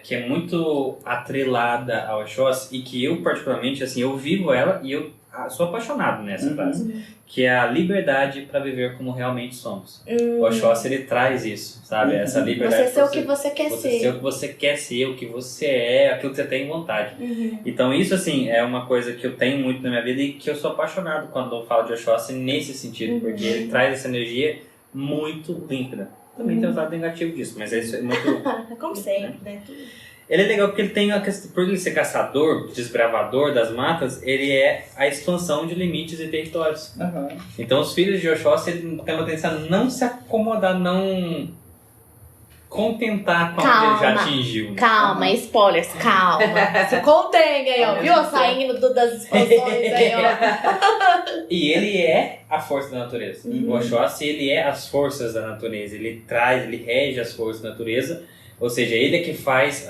que é muito atrelada ao Oxóssi e que eu, particularmente, assim, eu vivo ela e eu sou apaixonado nessa frase, que é a liberdade para viver como realmente somos. O Oxóssi, ele traz isso, sabe? Essa liberdade. Você ser o que você quer ser. Você ser o que você quer ser, o que você é, aquilo que você tem vontade. Então isso, assim, é uma coisa que eu tenho muito na minha vida e que eu sou apaixonado quando eu falo de Oxóssi nesse sentido, porque ele traz essa energia muito límpida. Também tem um lado negativo disso, mas isso é muito... Como sempre, né? Ele é legal porque ele tem a questão, por ele ser caçador, desbravador das matas, ele é a expansão de limites e territórios. Então os filhos de Oxóssi, ele tem uma tendência a não se acomodar, não contentar com o que ele já atingiu. Calma, spoilers, calma. Se contenha aí, ó. Viu? Saindo das expansões aí, ó. E ele é a força da natureza. O Oxóssi, ele é as forças da natureza. Ele traz, ele rege as forças da natureza. Ou seja, ele é que faz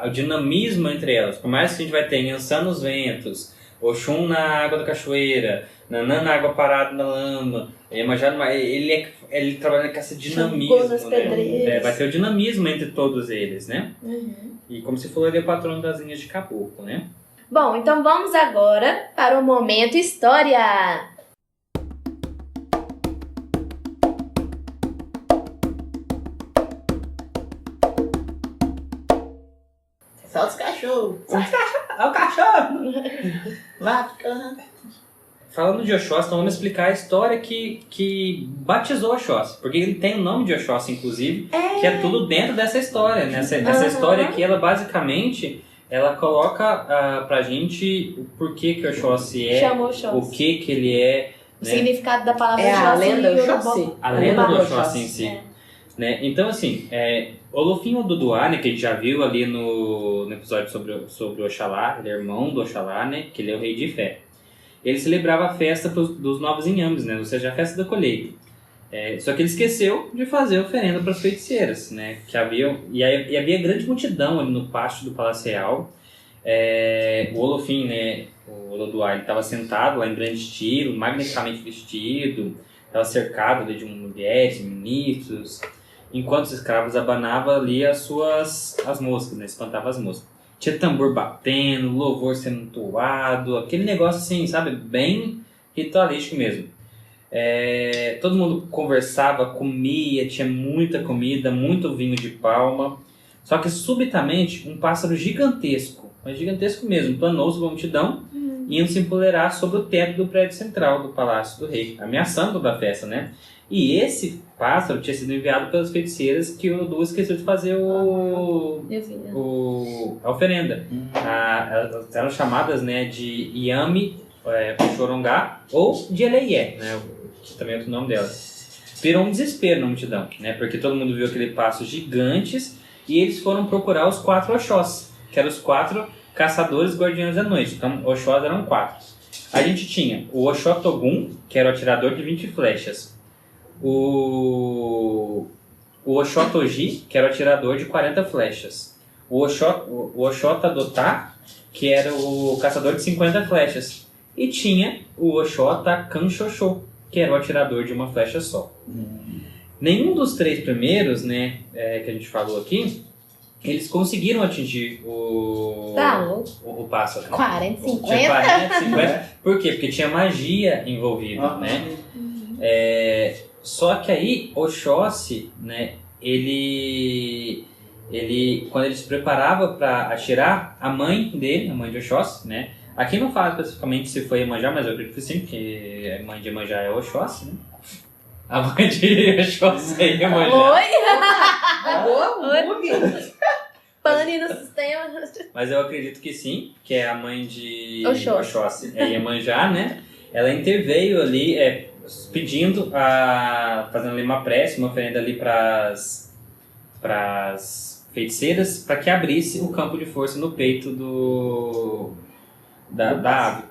o dinamismo entre elas. Por mais que a gente vai ter Yansan nos ventos, Oxum na água da cachoeira, Nanã na água parada na lama, Iemanjá no mar, ele trabalha com esse dinamismo, né? Vai ter o dinamismo entre todos eles, né? E como se falou, ele é o patrono das linhas de caboclo, né? Bom, então vamos agora para o Momento História. Solta os cachorros. Olha o cachorro. Lá, Falando de Oxóssi, então vamos explicar a história que batizou Oxóssi. Porque ele tem o nome de Oxóssi, inclusive, que é tudo dentro dessa história. Nessa história aqui, ela basicamente, ela coloca pra gente o porquê que Oxóssi é, o que ele é. O significado da palavra Oxóssi. A lenda Oxóssi. A lenda do Oxóssi em si. Né? Então, assim, Olofim Oduduá, né, que a gente já viu ali no episódio sobre o Oxalá, ele é irmão do Oxalá, né, que ele é o rei de Ifé. Ele celebrava a festa dos novos inhames, né, ou seja, a festa da colheita. Só que ele esqueceu de fazer oferenda para as feiticeiras, né, que havia grande multidão ali no pátio do Palácio Real. O Olofim, né, o Oduduá, ele estava sentado lá em grande estilo, magnificamente vestido, estava cercado ali de mulheres, ministros, enquanto os escravos abanavam ali as moscas, né? Espantava as moscas. Tinha tambor batendo, louvor sendo entoado, aquele negócio assim, sabe? Bem ritualístico mesmo. Todo mundo conversava, comia, tinha muita comida, muito vinho de palma. Só que subitamente um pássaro gigantesco, mas gigantesco mesmo, planou sobre a multidão, iam se empolerar sobre o teto do prédio central do Palácio do Rei, ameaçando toda a festa, né? E esse pássaro tinha sido enviado pelas feiticeiras que o Odu esqueceu de fazer a oferenda. Elas eram chamadas, né, de Iame Xorongá ou de Eleié, né, que também é outro nome dela. Virou um desespero na multidão, né, porque todo mundo viu aquele pássaro gigantes e eles foram procurar os 4 Oxós, que eram os 4 caçadores guardiões da noite. Então, Oxós eram 4. A gente tinha o Oxótogum, que era o atirador de 20 flechas. O Oxótogi, que era o atirador de 40 flechas. O Oxótadotá, que era o caçador de 50 flechas. E tinha o Oxótacanxoxô, que era o atirador de uma flecha só. Nenhum dos 3 primeiros, né, que a gente falou aqui, eles conseguiram atingir o pássaro. 40, 50? Tinha 40, 50. Por quê? Porque tinha magia envolvida, né? Só que aí, Oxóssi, né, ele quando ele se preparava para atirar, a mãe dele, a mãe de Oxóssi, né? Aqui não fala especificamente se foi Iemanjá, mas eu acredito que sim, porque a mãe de Iemanjá é Oxóssi, né? A mãe de Oxóssi é Iemanjá. Oi! Oi! Pane no sistema. Mas eu acredito que sim, que é a mãe de Oxóssi. É Iemanjá, né? Ela interveio ali, pedindo, fazendo ali uma prece, uma oferenda ali para as feiticeiras, para que abrisse o campo de força no peito da ave.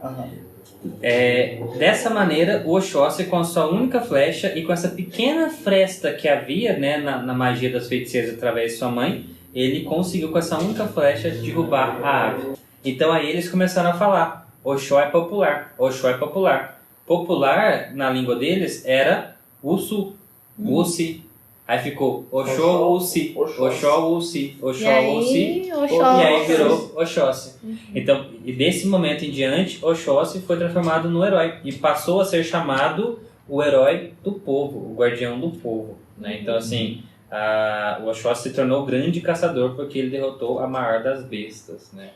Dessa maneira, o Oxóssi, com a sua única flecha e com essa pequena fresta que havia, né, na magia das feiticeiras através de sua mãe, ele conseguiu com essa única flecha derrubar a ave. Então aí eles começaram a falar: Oxó é popular, Oxó é popular. Popular, na língua deles, era Ussu, Ussi, Aí ficou Oxóssi, Oxóssi, Oxóssi, E aí, Oxóssi. e aí virou Oxóssi. Então, e desse momento em diante, Oxóssi foi transformado no herói e passou a ser chamado o herói do povo, o guardião do povo, né? Então, assim, o Oxóssi se tornou o grande caçador porque ele derrotou a maior das bestas, né?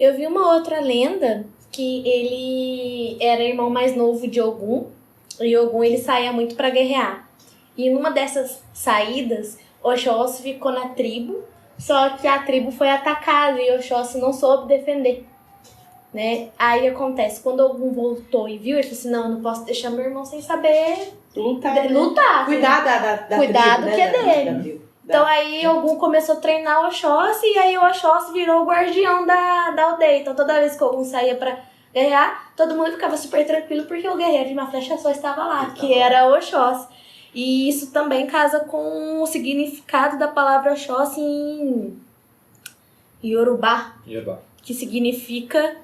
Eu vi uma outra lenda que ele era irmão mais novo de Ogum, e Ogum ele saía muito pra guerrear. E numa dessas saídas, Oxóssi ficou na tribo, só que a tribo foi atacada e Oxóssi não soube defender, né? Aí acontece, quando Ogum voltou e viu, ele falou assim, não, eu não posso deixar meu irmão sem saber lutar. Cuidar da Cuidado tribo, que é né? dele. Da tribo. Então aí Ogum começou a treinar o Oxóssi e aí o Oxóssi virou o guardião da aldeia. Então toda vez que Ogum saía pra guerrear, todo mundo ficava super tranquilo porque o guerreiro de uma flecha só estava lá, que era o Oxóssi. E isso também casa com o significado da palavra Oxóssi em Yorubá, que significa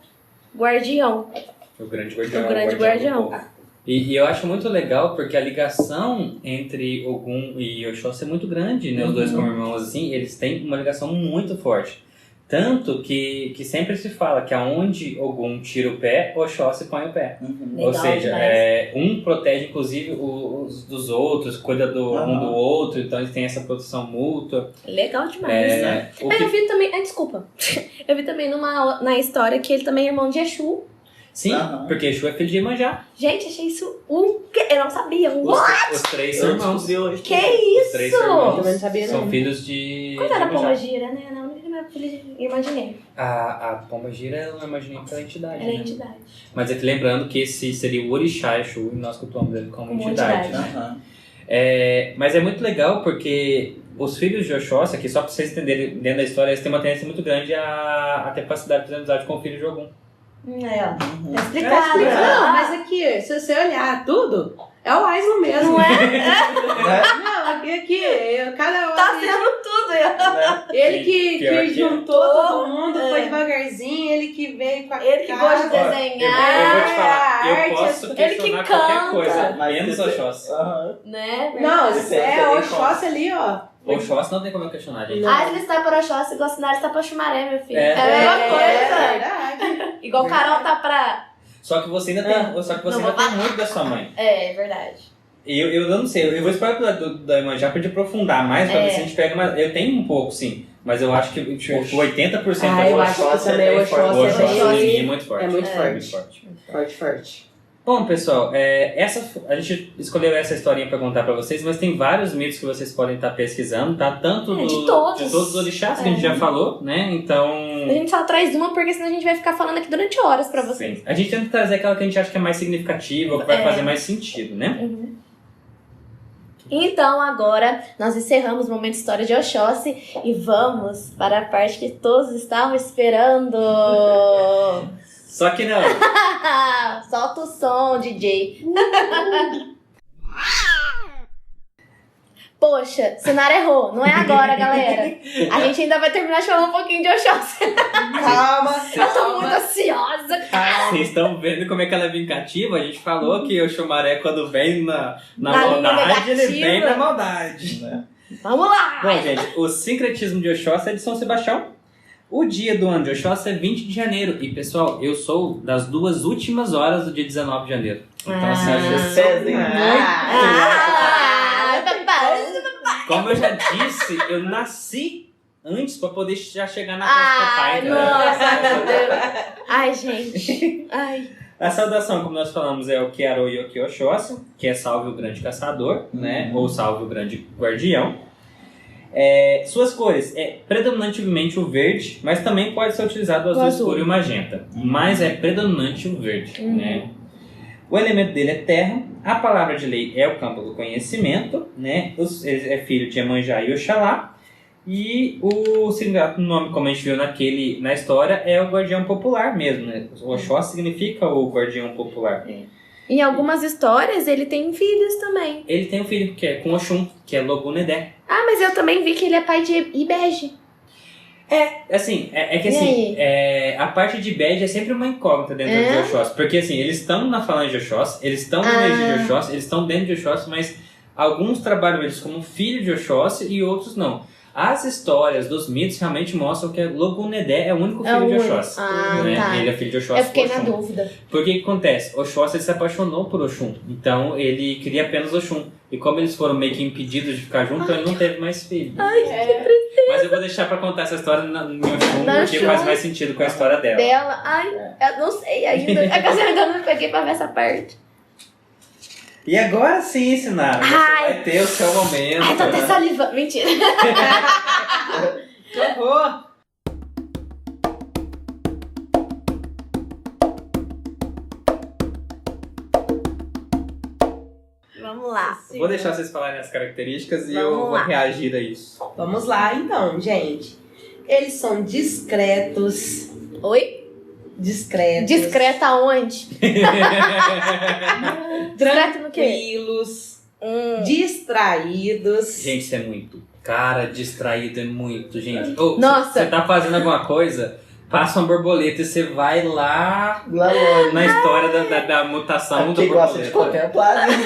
guardião. O grande guardião. O grande guardião. do povo. E eu acho muito legal porque a ligação entre Ogum e Oxóssi é muito grande, né? Os dois como irmãos, assim, eles têm uma ligação muito forte. Tanto que sempre se fala que aonde Ogum tira o pé, Oxóssi põe o pé. Legal Ou seja, demais. um protege inclusive os dos outros, cuida um do outro, então eles têm essa proteção mútua. Legal demais, né? O Mas que- eu vi também... desculpa. Eu vi também na história que ele também é irmão de Exu. Sim, porque Exu é filho de Iemanjá. Gente, achei isso eu não sabia. Os três são irmãos. Que Os três isso? são irmãos. Eu também não sabia, São não. filhos de Quando era a Iemanjá. Pomba Gira, né? Não, não é filha de irmã de Neve. A Pomba Gira eu não imaginei que era entidade, Ela é né? entidade. Mas é que lembrando que esse seria o Orixá Exu e nós cultuamos ele como Como entidade. entidade. Né? Mas é muito legal porque os filhos de Oxóssi, aqui só pra vocês entenderem dentro da história, eles têm uma tendência muito grande a ter facilidade de fazer amizade com o filho de Ogum. Tá É explicado. explicado. Não, mas aqui, se você olhar tudo, é o Aislo mesmo. Não é? Não, aqui, cada um. Tá sendo tudo. Ele Sim, que pior que juntou todo mundo, É. foi devagarzinho, ele que veio com a Ele que gosta de Olha, desenhar, eu vou te falar, eu arte, posso ele que questionar qualquer canta. coisa, Mas menos você- Oxóssi. né? Não, Você é tem o Oxóssi ali, ó. Oxóssi não tem como eu questionar, gente. Não. Ah, ele está para Oxóssi, igual Sinara está para Xumaré, meu filho. É. É a mesma coisa. verdade. Igual Carol tá pra... Só que você ainda tem, muito da sua mãe. É verdade. E eu não sei, eu vou esperar da Iemanjá pra gente aprofundar mais, pra É. ver se a gente pega mais. Eu tenho um pouco, sim, mas eu acho que tipo, 80% Ah, da eu acho que também o o Oxóssi Oxóssi é em mim é muito forte. É muito forte. muito forte. Forte, forte. Bom, pessoal, a gente escolheu essa historinha pra contar pra vocês, mas tem vários mitos que vocês podem estar pesquisando, tá? Tanto de todos. os orixás que a gente já falou, né? Então... A gente só traz uma porque senão a gente vai ficar falando aqui durante horas pra vocês. Sim. A gente tenta trazer aquela que a gente acha que é mais significativa, que vai É. fazer mais sentido, né? Então agora nós encerramos o momento História de Oxóssi e vamos para a parte que todos estavam esperando. Só que não. Solta o som, DJ. Poxa, Sinara errou. Não é agora, galera. A gente ainda vai terminar de falar um pouquinho de Oxóssi. Calma, Eu tô muito ansiosa. Vocês estão vendo como é que ela é vingativa? A gente falou que o Xumaré, quando vem na Na linha maldade, ele negativa. vem na maldade. Vamos lá. Bom, gente, o sincretismo de Oxóssi é de São Sebastião. O dia do ano de Oxóssi é 20 de janeiro. E, pessoal, eu sou das 2 últimas horas do dia 19 de janeiro. Então, assim, Vocês pesem como eu já disse, eu nasci antes pra poder já chegar na festa do papai. Ai, entendeu? nossa, meu Deus. Ai, gente. Ai. A saudação, como nós falamos, é o Kiaro Yoki Oxóssi, que é salve o grande caçador, né? Ou salve o grande guardião. Suas cores é predominantemente o verde, mas também pode ser utilizado o azul escuro e o magenta. Mas é predominante o verde, né? O elemento dele é terra. A palavra de lei é o campo do conhecimento, né? Ele é filho de Iemanjá e Oxalá. E o significado do nome, como a gente viu na história, é o guardião popular mesmo, né? O Oxóssi significa o guardião popular. Em algumas histórias, ele tem filhos também. Ele tem um filho que é com Oxum, que é Logunedé. Ah, mas eu também vi que ele é pai de Ibege. A parte de Bege é sempre uma incógnita dentro de Oxóssi. Porque assim, eles estão na falange de Oxóssi, eles estão na energia de Oxóssi, eles estão dentro de Oxóssi, mas Alguns trabalham eles como filho de Oxóssi e outros não. As histórias dos mitos realmente mostram que Logunedé é o único filho de Oxóssi. Ah, tá. Ele é filho de Oxóssi. Eu fiquei por na Oxum. dúvida. Porque o que acontece? Oxóssi ele se apaixonou por Oxum. Então ele queria apenas Oxum. E como eles foram meio que impedidos de ficar juntos, ele não teve mais filho. Mas eu vou deixar pra contar essa história no Oxum, porque faz mais sentido com a história dela. Eu não sei ainda. É que eu ainda não peguei pra ver essa parte. E agora sim, Sinara, você vai ter o seu momento. Ai, tô até salivando. Mentira. Que horror! Vamos lá. Vou deixar vocês falarem as características e Vamos eu vou lá. reagir a isso. Vamos lá, então, gente. Eles são discretos. Oi? Discretos. Discreta onde? Discreto no quê? Tranquilos. Distraídos. Gente, isso é muito. Cara, distraído é muito, gente. Oh, Nossa. Você tá fazendo alguma coisa, passa uma borboleta e você vai lá Lá longe. na história da mutação da Quem gosta de borboleta. contemplar, né?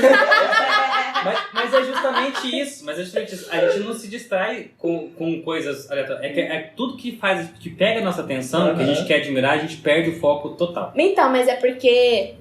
Mas é justamente isso. Mas é justamente isso. A gente não se distrai com coisas aleatórias. É tudo que faz, que pega a nossa atenção, que a gente quer admirar, a gente perde o foco total. Então, mas é porque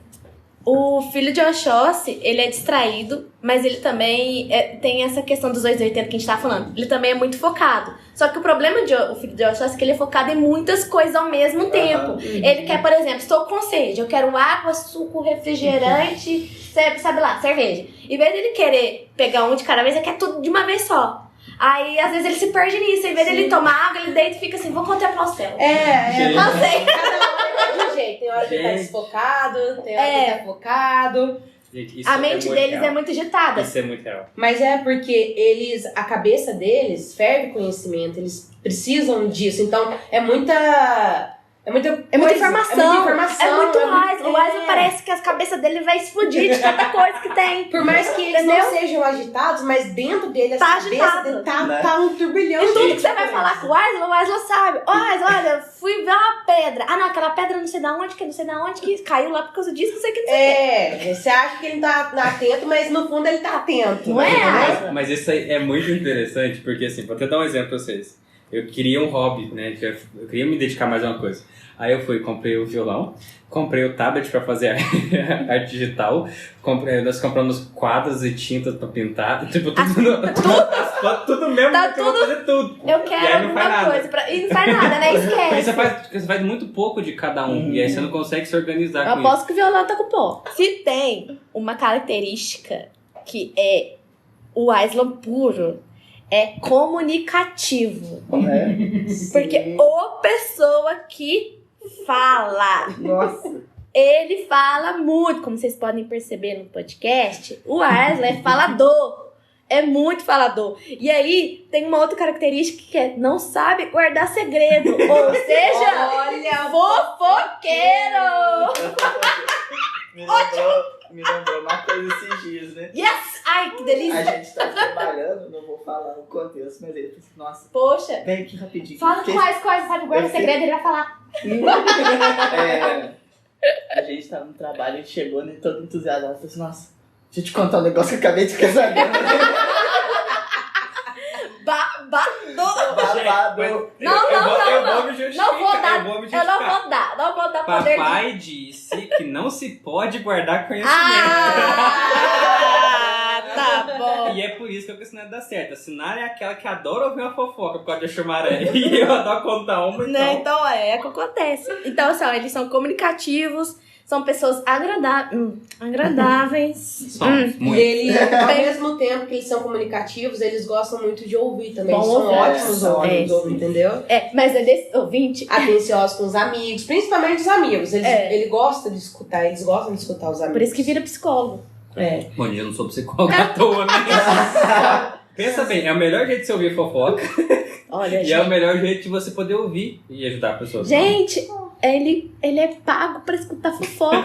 o filho de Oxóssi, ele é distraído, mas ele também tem essa questão dos 280 que a gente tá falando. Ele também é muito focado. Só que o problema do filho de Oxóssi é que ele é focado em muitas coisas ao mesmo tempo. Ele quer, por exemplo, estou com sede, eu quero água, suco, refrigerante, sabe lá, cerveja. Em vez dele querer pegar um de cada vez, ele quer tudo de uma vez só. Aí, às vezes, ele se perde nisso. Em vez dele tomar água, ele deita e fica assim, vou contemplar o céu. Não sei. Cada um de um jeito. Tem hora que tá desfocado, tem hora que tá focado. Gente, isso A mente muito deles real. é muito agitada. Isso é muito real. Mas é porque a cabeça deles ferve conhecimento, eles precisam disso. Então, é muita informação. É muito Wesley. O Wesley parece que a cabeça dele vai explodir de tanta coisa que tem. Por mais que eles não sejam agitados, mas dentro dele, a Tá cabeça agitado. dele Né? tá um turbilhão E de tudo que você vai coisa. falar com o Wesley sabe. Ô, Wesley, olha, fui ver uma pedra. Ah, não, aquela pedra não sei da onde, que caiu lá por causa disso, não sei o que, não sei o Você acha que ele tá atento, mas no fundo ele tá atento. Não é? Entendeu? Mas isso aí é muito interessante, porque assim, vou até dar um exemplo pra vocês. Eu queria um hobby, né? Eu queria me dedicar mais a uma coisa. Aí eu comprei o violão, comprei o tablet pra fazer arte digital, nós compramos quadros e tintas pra pintar, tipo, tudo mesmo, Tá porque eu vou fazer tudo. Eu E quero aí não faz alguma nada. coisa. E não faz nada, né? Porque Esquece. você faz muito pouco de cada um, e aí você não consegue se organizar Eu com isso. aposto que o violão tá com pó. Se tem uma característica que é o Wesley puro, é comunicativo. Porque o pessoa que fala. Nossa. Ele fala muito, como vocês podem perceber no podcast. O Wesley é falador. É muito falador. E aí, tem uma outra característica que é não sabe guardar segredo. Ou seja, Olha, fofoqueiro! Me lembrou uma coisa esses dias, né? Yes! Ai, que delícia! A gente tá trabalhando, não vou falar o contexto, mas ele disse, nossa, Poxa, vem aqui rapidinho. fala com quais sabe guardar Eu sei. segredo, ele vai falar. A gente tava no trabalho, a gente chegou, né, todo entusiasmado, falou assim, nossa, deixa eu te contar um negócio que eu acabei de ficar sabendo. Babado. Eu vou me justificar. Não vou dar. Eu vou me Eu justificar. não vou dar poder de... Papai disse que não se pode guardar conhecimento. Tá bom. E é por isso que o questionamento dá certo. A Sinara é aquela que adora ouvir uma fofoca por causa de Oxumaré. E eu adoro contar uma, então. Né? Então é o que acontece. Então, assim, ó, eles são comunicativos, são pessoas agradáveis. Somos, muito. Ao mesmo tempo que eles são comunicativos, eles gostam muito de ouvir também. Bom, Eles são ouvir. ótimos É. ouvintes, entendeu? Mas é desse ouvinte. Atenciosos com os amigos, principalmente os amigos. Ele gosta de escutar, eles gostam de escutar os amigos. Por isso que vira psicólogo. Bom, eu não sou psicólogo à toa, né? Pensa bem, é o melhor jeito de você ouvir fofoca. Olha, E é o melhor jeito de você poder ouvir e ajudar a pessoa. gente, ele é pago pra escutar fofoca.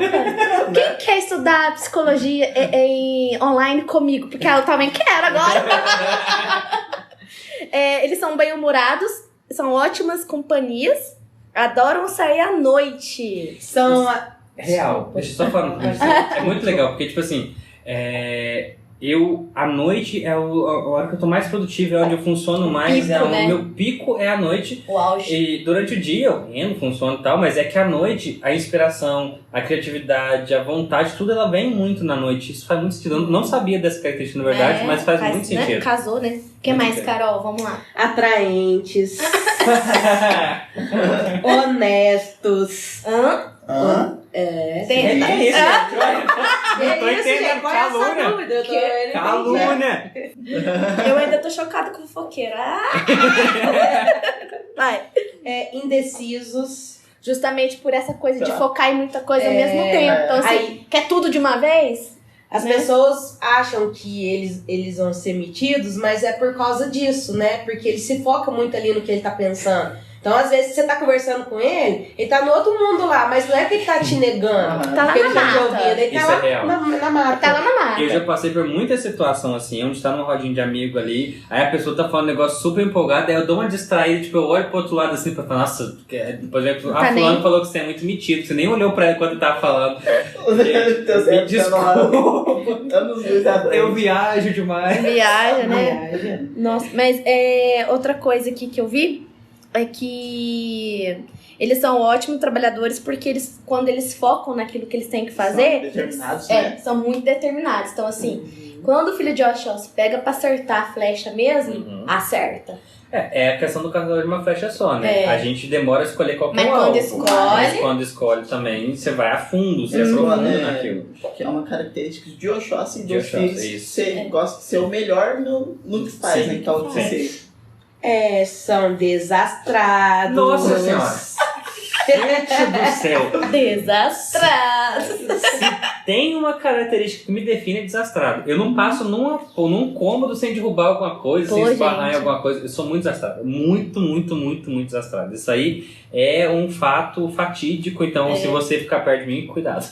Quem quer estudar psicologia online comigo? Porque eu também quero agora. Eles são bem-humorados, são ótimas companhias, adoram sair à noite. São Real. Deixa eu só falar uma coisa. É muito legal, porque, tipo assim, à noite é a hora que eu tô mais produtivo, é onde eu funciono mais, Pico, o né? meu pico é à noite. O auge. E durante o dia eu rendo, funciono e tal, mas é que à noite a inspiração, a criatividade, a vontade, tudo ela vem muito na noite. Isso faz muito sentido. Eu não sabia dessa característica, na verdade, mas faz muito né? sentido. Casou, né? O que mais, Carol? Vamos lá. Atraentes. Honestos. Hã? Tem- Que é isso, gente? Que tô isso, entendendo, gente? Qual é essa calúnia. dúvida? Eu não Calúnia! Eu ainda tô chocada com o fofoqueiro. Vai. Indecisos. Justamente por essa coisa de Tá. focar em muita coisa ao mesmo tempo. Então, assim, Aí- quer tudo de uma vez? As Né? pessoas acham que eles vão ser metidos, mas é por causa disso, né? Porque ele se foca muito ali no que ele tá pensando. Então, às vezes, você tá conversando com ele tá no outro mundo lá, mas não é que ele tá te negando. Tá lá porque na ele tá te mata. ouvindo, ele tá Isso lá é real. na mata. Tá lá na mata. Eu já passei por muita situação assim, onde tá numa rodinha de amigo ali, aí a pessoa tá falando um negócio super empolgado, aí eu dou uma distraída, tipo, eu olho pro outro lado assim pra falar, nossa, por exemplo, Tá fulano nem. falou que você é muito metido, você nem olhou pra ela quando ele tava falando. Me desculpa. Anos luz à frente. Eu viajo demais. Viaja, né? Viaja. Nossa, mas outra coisa aqui que eu vi é que eles são ótimos trabalhadores porque quando eles focam naquilo que eles têm que fazer, São determinados, né? são muito determinados. Então, assim, quando o filho de Oxóssi pega pra acertar a flecha mesmo, Uhum. acerta. É a questão do caçador de uma flecha só, né? É. A gente demora a escolher qualquer Mas um quando alvo, escolhe- mas quando escolhe também, você vai a fundo, você aprofunda naquilo. Que é uma característica de Oxóssi e De dos Oxóssi, filhos. isso. Você gosta de ser o melhor no que faz, Sim. né? Então, Sim. você... São desastrados. Nossa Senhora. Gente do céu. Desastrado. Tem uma característica que me define é desastrado. Eu não passo num cômodo sem derrubar alguma coisa, Pô, sem esbarrar em gente. alguma coisa. Eu sou muito desastrado. Muito, muito, muito, muito desastrado. Isso aí é um fato fatídico. Então, se você ficar perto de mim, cuidado.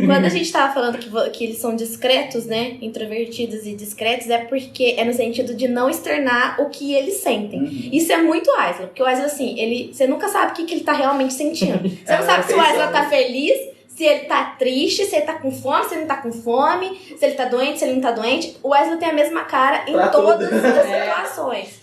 Quando a gente tava falando que eles são discretos, né? Introvertidos e discretos, é porque é no sentido de não externar o que eles sentem. Isso é muito Wesley, porque o Wesley, assim, você nunca sabe o que ele tá realmente sentindo. Você não sabe se o Wesley tá feliz, se ele tá triste, se ele tá com fome, se ele não tá com fome, se ele tá doente, se ele não tá doente. O Wesley tem a mesma cara em Pra todas tudo. as situações.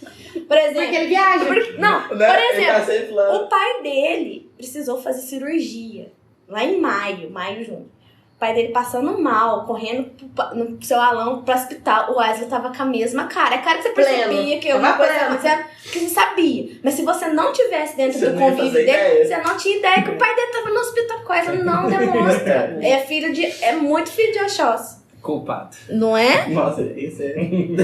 Por exemplo... Porque ele viaja. Não, Né? por Ele tá exemplo, sempre falando. o pai dele precisou fazer cirurgia. Lá em maio, junho. O pai dele passando mal, correndo no seu Alão pro hospital. O Wesley tava com a mesma cara. A cara que você percebia Pleno. que alguma Tava coisa pleno. acontecendo, que você sabia. Mas se você não tivesse dentro Você do não ia convívio fazer dele, ideia. você não tinha ideia que o pai dele tava no hospital. Coisa não demonstra. É muito filho de Oxóssi. Culpado. Não é? Nossa, isso é muito...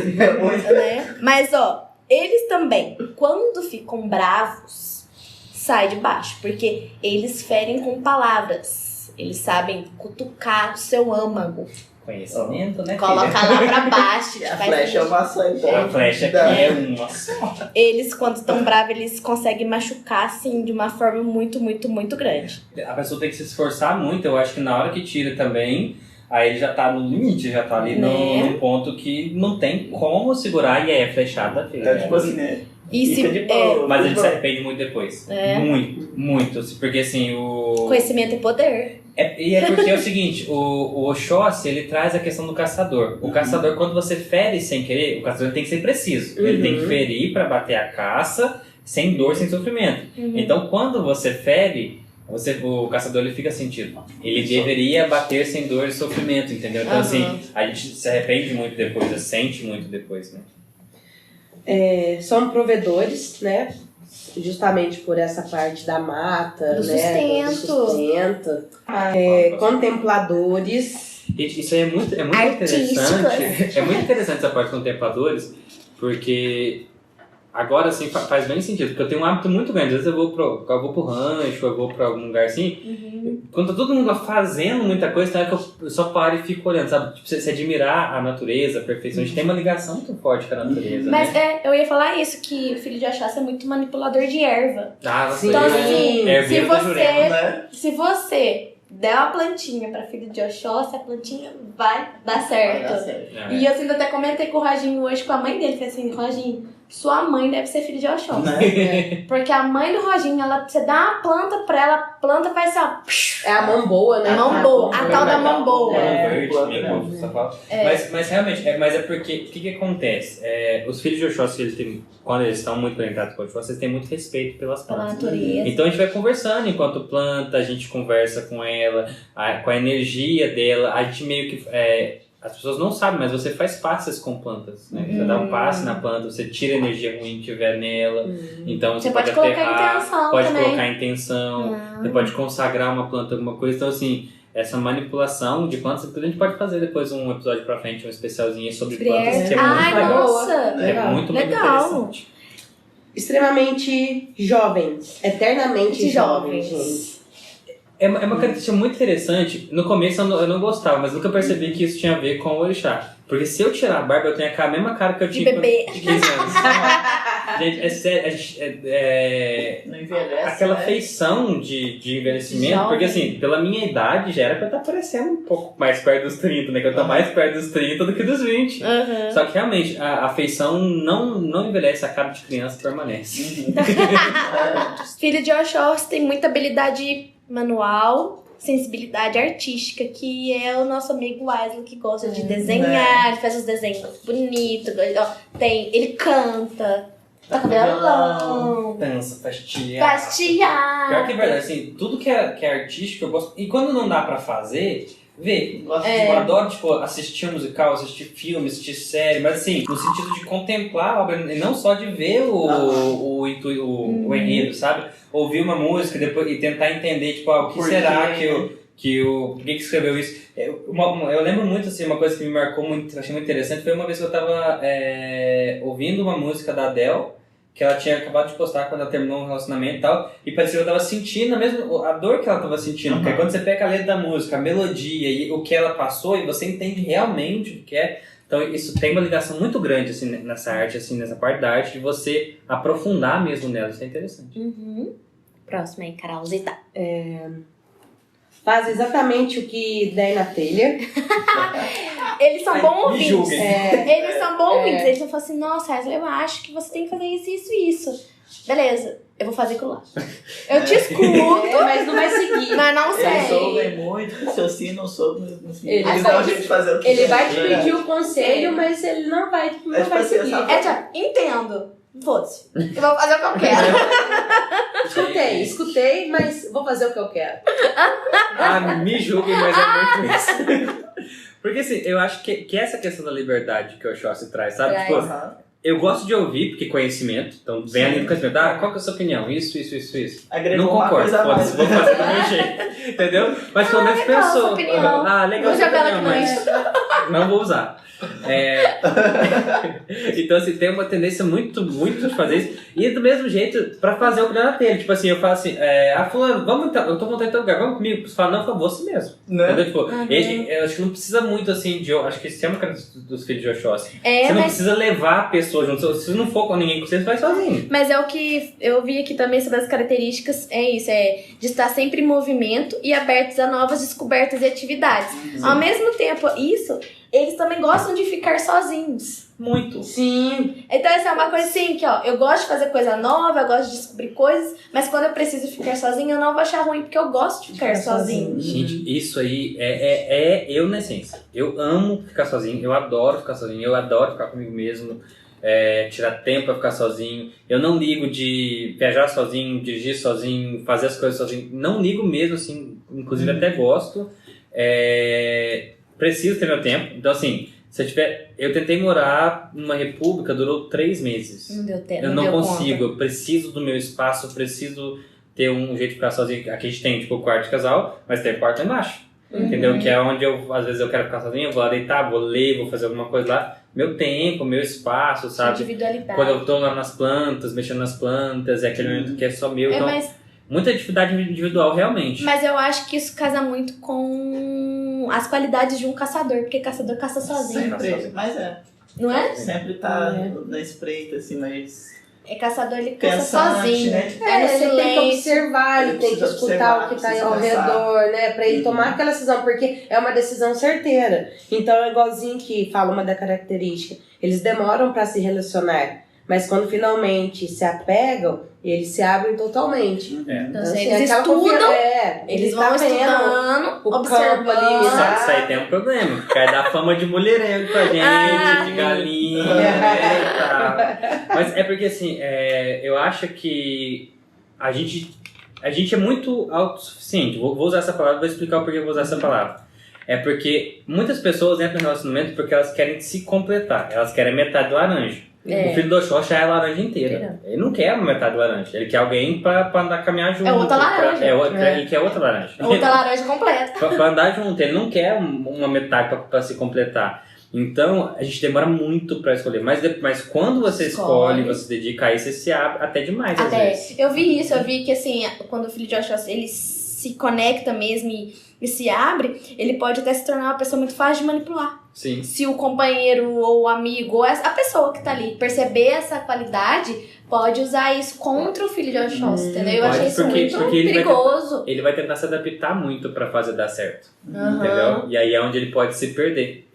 Né? Mas, ó, eles também, quando ficam bravos, sai de baixo. Porque eles ferem com palavras. Eles sabem cutucar o seu âmago. Conhecimento, né? Coloca lá pra baixo. A faz flecha é isso. uma só, então. A flecha aqui é uma só. Eles, quando estão bravos, eles conseguem machucar, assim, de uma forma muito, muito, muito grande. A pessoa tem que se esforçar muito. Eu acho que na hora que tira também, aí ele já tá no limite, já tá ali Né? num ponto que não tem como segurar e é flechada. É tipo assim, né? E se Fica de boa. Mas a gente se arrepende muito depois. É. Muito, muito. Porque assim, conhecimento é poder. E é porque é o seguinte, o Oxóssi, ele traz a questão do caçador. O caçador, quando você fere sem querer, o caçador tem que ser preciso. Ele tem que ferir pra bater a caça sem dor, sem sofrimento. Então, quando você fere, o caçador ele fica sentido. Ele deveria bater sem dor e sofrimento, entendeu? Então, assim, a gente se arrepende muito depois, sente muito depois, né? São provedores, né? Justamente por essa parte da mata, Do né? Do sustento. Contempladores. Isso aí é muito Artísticas. interessante. É muito interessante essa parte de contempladores, porque agora assim faz bem sentido, porque eu tenho um hábito muito grande. Às vezes eu vou pro rancho, eu vou pra algum lugar assim, quando tá todo mundo lá fazendo muita coisa, então é que eu só paro e fico olhando, sabe? Tipo, você admirar a natureza, a perfeição. A gente tem uma ligação muito forte com a natureza, Mas né? eu ia falar isso, que o filho de Oxóssi é muito manipulador de erva. Ah, Sim. Então, assim, herveiro da Jurema, Né? se você der uma plantinha pra filho de Oxóssi, a plantinha vai dar certo. Vai dar certo. É. E eu ainda até comentei com o Roginho hoje, com a mãe dele, falei assim, Roginho, sua mãe deve ser filha de Oxóssi. Né? Porque a mãe do Roginho, você dá uma planta pra ela, a planta vai ser, ó. É a mão boa, né? Mão boa, a tal da mão boa. Mas realmente, mas é porque, o que acontece? Os filhos de Oxóssi, eles têm, quando eles estão muito conectados com Oxóssi, eles têm muito respeito pelas Pela plantas. natureza. Então a gente vai conversando enquanto planta, a gente conversa com ela, com a energia dela, a gente meio que... as pessoas não sabem, mas você faz passes com plantas, né? Você dá um passe na planta, você tira a energia ruim que tiver nela. Então você pode colocar aterrar, intenção pode também. colocar intenção, você pode consagrar uma planta, alguma coisa. Então assim, essa manipulação de plantas, a gente pode fazer depois um episódio pra frente, um especialzinho sobre plantas, que é muito Ai, legal. nossa! É muito interessante. Extremamente jovens, eternamente jovens, gente. É uma característica muito interessante. No começo eu não gostava, mas nunca percebi que isso tinha a ver com o orixá. Porque se eu tirar a barba, eu tenho a mesma cara que eu tinha com bebê. 15 anos. Gente, é sério. Não envelhece, aquela né? feição de envelhecimento, Jovem. porque assim, pela minha idade já era pra eu estar parecendo um pouco mais perto dos 30, né? Que eu tô mais perto dos 30 do que dos 20. Só que realmente, a feição não envelhece, a cara de criança permanece. Filho de Oxóssi tem muita habilidade manual, sensibilidade artística, que é o nosso amigo Wesley, que gosta de desenhar, ele faz os desenhos bonitos, ele canta, toca violão, Dança, faz teatro. faz teatro. Pior que é verdade, assim, tudo que é artístico eu gosto. E quando não dá pra fazer, vê. Eu adoro, tipo, assistir musical, assistir filme, assistir série, mas assim, no sentido de contemplar a obra, e não só de ver o enredo, sabe? Ouvir uma música depois, e tentar entender, tipo, o que será por que escreveu isso? Eu lembro muito, assim, uma coisa que me marcou muito, achei muito interessante, foi uma vez que eu tava ouvindo uma música da Adele, que ela tinha acabado de postar quando ela terminou um relacionamento e tal, e parecia que eu tava sentindo a dor que ela tava sentindo, porque quando você pega a letra da música, a melodia e o que ela passou, e você entende realmente o que é, então isso tem uma ligação muito grande, assim, nessa arte, assim, nessa parte da arte, de você aprofundar mesmo nela, isso é interessante. Próximo aí, Carolzita. Faz exatamente o que der na telha. Eles são bons ouvintes. julguem. Eles são bons ouvintes. Eles vão falar assim, nossa, Wesley, eu acho que você tem que fazer isso, isso e isso. Beleza, eu vou fazer aquilo lá. Eu te escuto, Mas não vai seguir. mas não sei. Eles ouvem muito, se assim não soube, enfim, Ele eles vai dão te- jeito de fazer o que Ele quer. vai te pedir o conselho, mas ele não vai tipo seguir. assim, Entendo. Foda-se. Eu vou fazer o que eu quero. Escutei, mas vou fazer o que eu quero. Me julguem, mas é muito isso. Porque assim, eu acho que essa questão da liberdade que o Oxóssi traz, sabe? Traz. Tipo, eu gosto de ouvir, porque conhecimento, então vem ali no conhecimento, qual que é a sua opinião? Isso. Agregou Não uma concordo, coisa a mais. vou fazer do meu jeito, entendeu? Mas pelo menos legal pensou. sua opinião. Legal Vou sua jogar ela opinião, aqui mas não vou usar. Então, assim, tem uma tendência muito de fazer isso. E do mesmo jeito, pra fazer o grana dele. Tipo assim, eu falo assim, fulano, vamos então, eu tô montando em teu lugar, vamos comigo. Você fala, não, por favor, você mesmo. Né? Entendeu? Tipo, eu acho que não precisa muito assim de. Acho que isso é uma coisa dos filhos de Oxóssi. É, Você não mas- precisa levar a pessoa junto. Se não for com ninguém com você vai sozinho. Mas é o que eu vi aqui também sobre as características, é isso, de estar sempre em movimento e abertos a novas descobertas e atividades. Ao mesmo tempo, eles também gostam de ficar sozinhos. Muito. Sim. Então essa é uma coisa assim, que eu gosto de fazer coisa nova, eu gosto de descobrir coisas, mas quando eu preciso ficar sozinha, eu não vou achar ruim, porque eu gosto de ficar sozinho. Gente, isso aí é eu na essência. Eu amo ficar sozinho, eu adoro ficar sozinho, eu adoro ficar comigo mesmo, tirar tempo pra ficar sozinho. Eu não ligo de viajar sozinho, dirigir sozinho, fazer as coisas sozinho. Não ligo mesmo, assim, inclusive até gosto. Preciso ter meu tempo. Então, assim, eu tentei morar numa república, durou 3 meses. Não deu tempo. Eu não consigo, eu preciso do meu espaço, eu preciso ter um jeito de ficar sozinho. Aqui a gente tem, tipo, o quarto de casal, mas tem o quarto lá embaixo. Entendeu? Que é onde às vezes eu quero ficar sozinho, eu vou lá deitar, vou ler, vou fazer alguma coisa lá. Meu tempo, meu espaço, sabe? Individualidade. Quando eu tô lá nas plantas, mexendo nas plantas, é aquele momento que é só meu. Então, mas muita atividade individual, realmente. Mas eu acho que isso casa muito com as qualidades de um caçador, porque caçador caça sozinho, Sempre, mas não é? sempre tá na espreita, assim, mas É caçador, ele caça pensante, sozinho. né? É no Ele tem que silêncio. observar, ele Ele tem que precisa escutar observar, o que tá precisa ao pensar. redor, né? Pra ele tomar aquela decisão, porque é uma decisão certeira. Então é igualzinho que fala uma da característica. Eles demoram pra se relacionar, Mas quando finalmente se apegam, eles se abrem totalmente. Então, assim, eles aquela estudam, eles vão tá vendo estudando, o observando. campo ali, Só que isso aí tem um problema, que vai dar fama de mulherengo pra gente, de galinha, né, e tal. Mas é porque assim, eu acho que a gente é muito autossuficiente. Vou usar essa palavra, vou explicar o porquê eu vou usar essa palavra. É porque muitas pessoas entram no relacionamento porque elas querem se completar, elas querem metade laranja. O filho do Oxóssi é a laranja inteira. Ele não quer uma metade laranja, ele quer alguém pra andar, caminhar junto. É outra laranja. Ele quer outra laranja. Outra laranja completa. pra andar junto, ele não quer uma metade pra se completar. Então, a gente demora muito pra escolher. Mas quando você escolhe, você se dedica a isso, você se abre até demais, às vezes. Eu vi isso, eu vi que assim, quando o filho de Oxóssi, ele se conecta mesmo e se abre, ele pode até se tornar uma pessoa muito fácil de manipular. Sim. Se o companheiro ou o amigo ou a pessoa que tá ali perceber essa qualidade, pode usar isso contra o filho de Oxóssi, entendeu? Eu achei isso muito perigoso. Ele vai tentar se adaptar muito pra fazer dar certo, entendeu? E aí é onde ele pode se perder.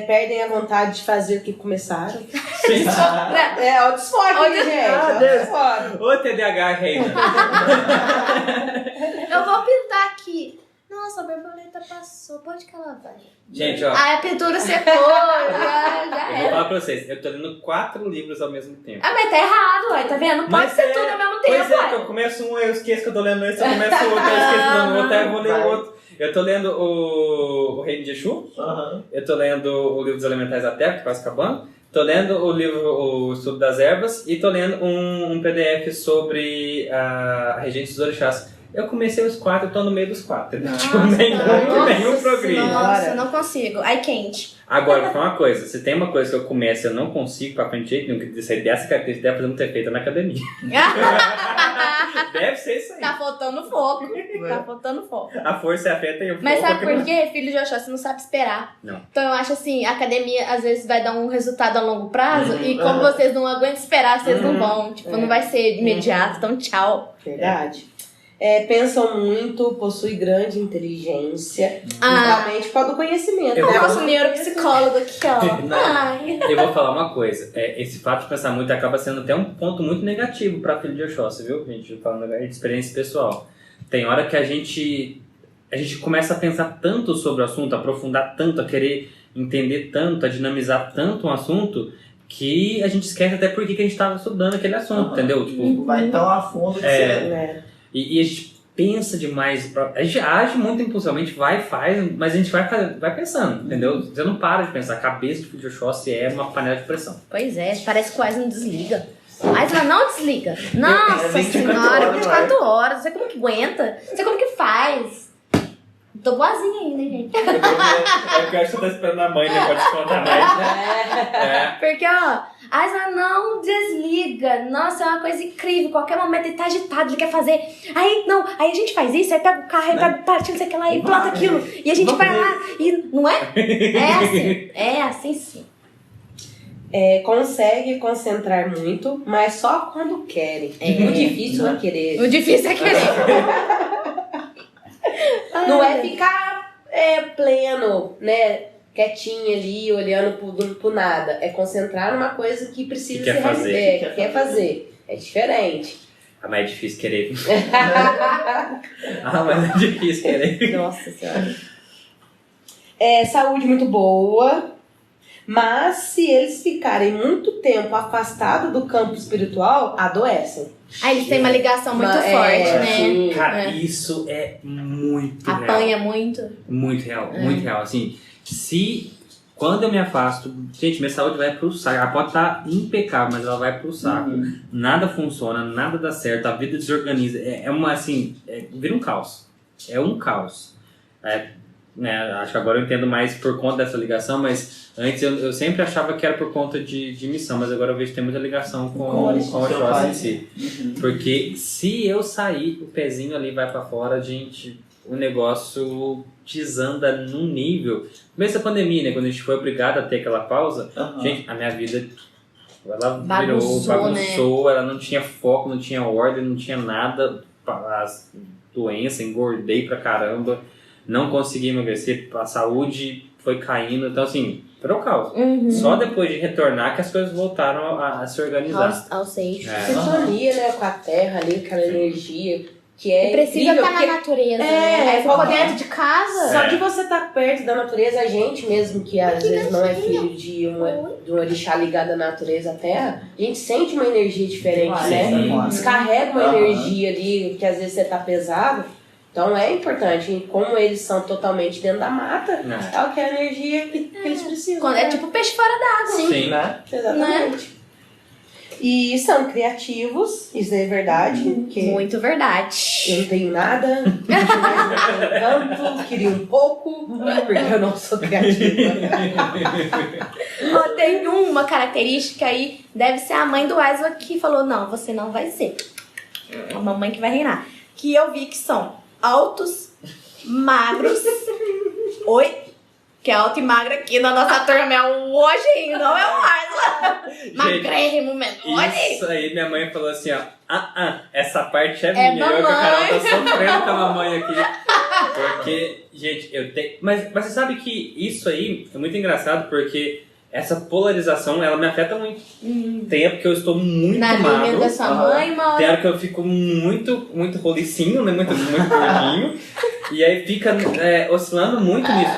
Perdem a vontade de fazer o que começaram. Sim. O desfoque, gente. Ô TDAH, reina. Eu vou pintar aqui. Nossa, a borboleta passou, pode que ela vai? Gente, ó. A pintura secou, já Eu vou era. falar pra vocês, eu tô lendo 4 livros ao mesmo tempo. Mas tá errado, ué, tá vendo? Não pode ser tudo ao mesmo tempo, Pois é, ué. que eu começo um, eu esqueço que eu tô lendo esse, eu começo outro, eu esqueço que eu tô lendo outro, aí eu vou ler o outro. Eu tô lendo o Reino de Exu, eu tô lendo o livro dos Elementais da Terra, que quase acabando, tô lendo o livro O Estudo das Ervas e tô lendo um PDF sobre a regência dos orixás. Eu comecei os 4, eu tô no meio dos 4, entendeu? Nenhum progresso. Nossa, não consigo. I can't. Agora, vou falar uma coisa. Se tem uma coisa que eu começo e eu não consigo pra frente de jeito nenhum, que dessa característica deve não ter feito na academia. Deve ser isso aí. Tá faltando foco. Tá faltando foco. A força é a fé tem o foco. Mas sabe por quê? Filho de Oxóssi não sabe esperar. Não. Então eu acho assim, a academia às vezes vai dar um resultado a longo prazo e como vocês não aguentam esperar, vocês não vão. Tipo, não vai ser imediato, então tchau. Verdade. Pensam muito, possuem grande inteligência, principalmente por causa do conhecimento. Eu faço neuropsicólogo aqui, ó. Ai. Eu vou falar uma coisa. Esse fato de pensar muito acaba sendo até um ponto muito negativo pra filho de Oxóssi, viu? A gente falando de experiência pessoal. Tem hora que a gente começa a pensar tanto sobre o assunto, a aprofundar tanto, a querer entender tanto, a dinamizar tanto um assunto, que a gente esquece até por que a gente estava estudando aquele assunto, entendeu? Tipo, vai tão a fundo que você... E a gente pensa demais, a gente age muito impulsivamente, faz, mas a gente vai pensando, entendeu? Você não para de pensar, a cabeça do filho de Oxóssi é uma panela de pressão. Pois é, parece que quase não desliga. Mas ela não desliga. Nossa 24 senhora, horas, 24 horas. Não sei como que aguenta, não sei como que faz. Tô boazinha ainda, hein, gente? É que eu acho que você tá esperando a mãe, né? Pode te contar mais, né? Porque, ó, Asa não desliga. Nossa, é uma coisa incrível. Qualquer momento ele tá agitado, ele quer fazer. Aí a gente faz isso, aí pega o carro, aí pega o partido, não sei o que lá, e planta aquilo. E a gente vai lá, e não é? É assim sim. Consegue concentrar muito, mas só quando querem. O difícil é querer. O difícil é querer. Não é ficar pleno, né? Quietinho ali, olhando pro nada. É concentrar numa coisa que precisa Que quer fazer. Que quer fazer. É diferente. Mas é difícil querer. Mas é difícil querer. Nossa senhora. Saúde muito boa, mas se eles ficarem muito tempo afastados do campo espiritual, adoecem. Aí eles têm uma ligação muito forte, né? Sim. Cara, isso é muito real. Apanha muito. Muito real. Assim, quando eu me afasto, gente, minha saúde vai pro saco. Ela pode estar impecável, mas ela vai pro saco. Nada funciona, nada dá certo, a vida desorganiza. Vira um caos. É um caos. Acho que agora eu entendo mais por conta dessa ligação, mas antes eu sempre achava que era por conta de missão, mas agora eu vejo que tem muita ligação com o Oxóssi em si. Porque se eu sair, o pezinho ali vai pra fora, gente, o negócio desanda num nível. Começo da pandemia, né? Quando a gente foi obrigado a ter aquela pausa, gente, a minha vida ela bagunçou, né? Ela não tinha foco, não tinha ordem, não tinha nada, as doenças, engordei pra caramba. Não consegui emagrecer, a saúde foi caindo. Então, assim, para o caos. Só depois de retornar que as coisas voltaram a se organizar. Aos eixos. Sintonia, né, com a terra ali, aquela energia que é Precisa incrível, estar porque na natureza, né? Aí ficou dentro de casa. só de você estar perto da natureza, a gente mesmo, que às vezes não é filho de um orixá ligado à natureza, à terra, a gente sente uma energia diferente, né? Descarrega uma energia ali, que às vezes você tá pesado. Então é importante, e como eles são totalmente dentro da mata, é o que é a energia que eles precisam. Quando é tipo peixe fora d'água. Sim. Né? Exatamente. E são criativos, isso é verdade. Porque Muito verdade. eu não tenho nada, tanto, queria um pouco, porque eu não sou criativa. Ó, tem uma característica aí, deve ser a mãe do Wesley que falou, não, você não vai ser. É uma mãe que vai reinar. Que eu vi que são altos, magros. Oi? Que é alto e magro aqui na nossa turma é o Ojinho, não é o Wesley. Magrérrimo, menor. Isso aí, minha mãe falou assim, ó. Essa parte é minha. Eu mamãe. que a Carol tá sofrendo com a mamãe aqui. Porque, gente, eu tenho... Mas você sabe que isso aí é muito engraçado, porque essa polarização, ela me afeta muito. Tem época que eu estou muito Na linha magro. da sua mãe, mano. Tem hora que eu fico muito rolicinho, né? Muito gordinho. E aí fica oscilando muito nisso.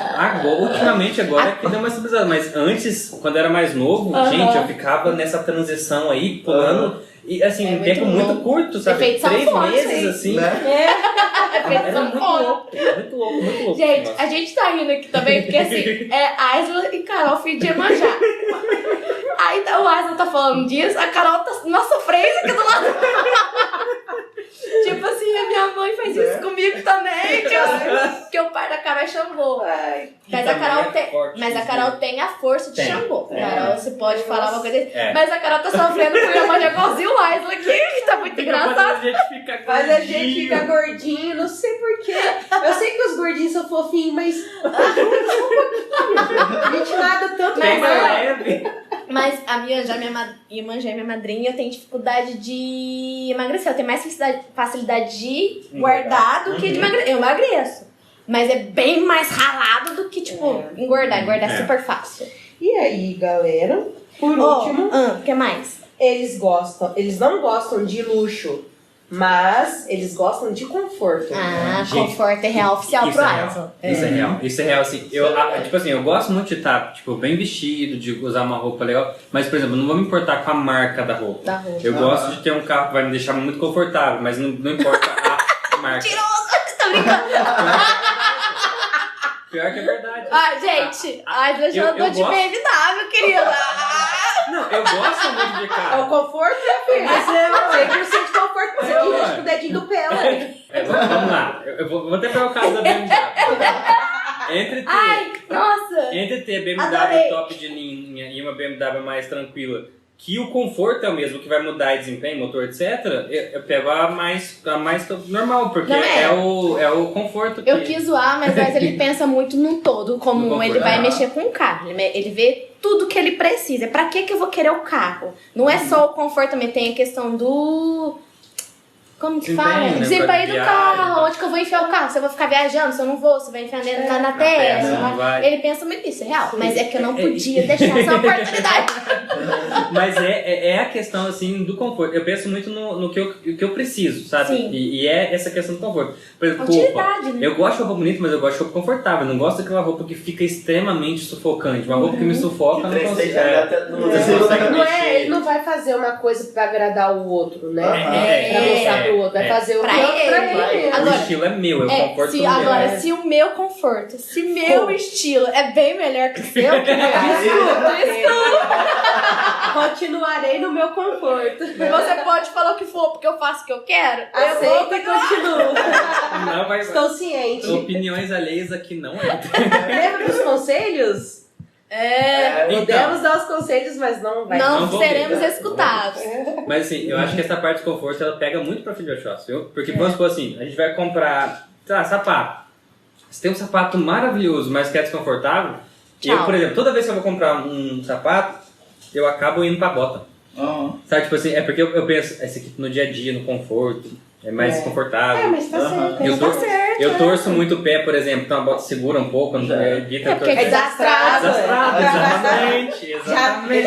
Ultimamente agora é que deu uma estabilizada. Mas antes, quando eu era mais novo, gente, eu ficava nessa transição aí, pulando. E assim, um tempo muito curto, sabe? Efeito 3 sanfona, meses, sim. assim. Né? Era muito louco. Muito louco. Gente, Nossa. a gente tá rindo aqui também, porque assim, é Aisla e Carol, filho de Iemanjá. Aí o Aisla tá falando disso, a Carol tá na sofrência aqui do lado. Tipo assim, a minha mãe faz isso comigo também. Tipo assim, porque o pai da Carol é Xangô. Mas a Carol tem. Mas a Carol tem a força de Xangô. Carol, você pode falar uma coisa assim. Mas a Carol tá sofrendo por Iemanjá igualzinho o Aisla aqui, que tá muito engraçado. Mas a gente fica gordinho, não sei porquê. Eu sei que os gordinhos são fofinhos, mas a gente nada tanto Pega mais. leve. Mas a minha Iemanjá é minha madrinha, eu tenho dificuldade de emagrecer. Eu tenho mais facilidade de guardar do que de emagrecer. Eu emagreço. Mas é bem mais ralado do que, tipo, engordar. Engordar é super fácil. E aí, galera, por último, O que mais? eles não gostam de luxo, mas eles gostam de conforto. Gente, conforto é real oficial Isso pro é real. Aisla. Isso é real, assim. Tipo assim, eu gosto muito de estar, tipo, bem vestido, de usar uma roupa legal. Mas, por exemplo, eu não vou me importar com a marca da roupa. Eu gosto de ter um carro que vai me deixar muito confortável, mas não importa a marca. Mentiroso! Tá brincando? Pior que é verdade. Gente, a Aisla já Eu andou de gosto. BMW, querida. Não, eu gosto muito de É o carro. conforto, filho. Mas é 100% de conforto. Você dirige com o dedinho do pé, né? Vamos lá. Eu vou até pegar o caso da BMW. Nossa! Entre ter BMW Adorei. top de linha e uma BMW mais tranquila, que o conforto é o mesmo, que vai mudar desempenho, motor, etc., eu pego a mais normal, porque Não é o conforto que... Eu quis zoar, mas o Wesley ele pensa muito num todo, como No conforto. ele vai mexer com o carro. Ele vê tudo que ele precisa. Pra que eu vou querer o carro? Não é só o conforto, também tem a questão do... Como que Desempenho, fala? né? Desempenho do Viagem, carro. tá. Onde que eu vou enfiar o carro? Se eu vou ficar viajando, se eu não vou, se vai enfiar na terra. se não vai. Ele pensa muito nisso, é real. Mas é que eu não podia deixar essa oportunidade. Mas é a questão, assim, do conforto. Eu penso muito no que eu preciso, sabe? Sim. E é essa questão do conforto. Por exemplo, Utilidade, né? eu gosto de roupa bonita, mas eu gosto de roupa confortável. Eu não gosto daquela roupa que fica extremamente sufocante. Uma roupa que me sufoca, eu não consigo. Ele não vai fazer uma coisa pra agradar o outro, né? Pra mostrar pro outro. Vai fazer o Pra que ele. pra ele. Agora, o estilo é meu, é o conforto meu. Agora, se o meu conforto, se meu estilo é bem melhor que o seu, Continuarei no meu conforto. você pode falar o que for, porque eu faço o que eu quero. Aceito e continuo. Não, mas Estou ciente. opiniões alheias aqui não é. Lembra dos conselhos? Podemos dar os conselhos, mas não vai. Não vou seremos ouvir, escutados. Mas assim, eu acho que essa parte do conforto, ela pega muito pra filho de Oxóssi, viu? Porque, vamos supor assim, a gente vai comprar, sei lá, sapato. Você tem um sapato maravilhoso, mas que é desconfortável. E eu, por exemplo, toda vez que eu vou comprar um sapato, eu acabo indo pra bota. Sabe, tipo assim, é porque eu penso, esse aqui no dia a dia, no conforto, é mais confortável. Mas tá certo. Eu Tá certo. Eu torço muito o pé, por exemplo, então a bota segura um pouco, evita porque É desastrado. Exatamente.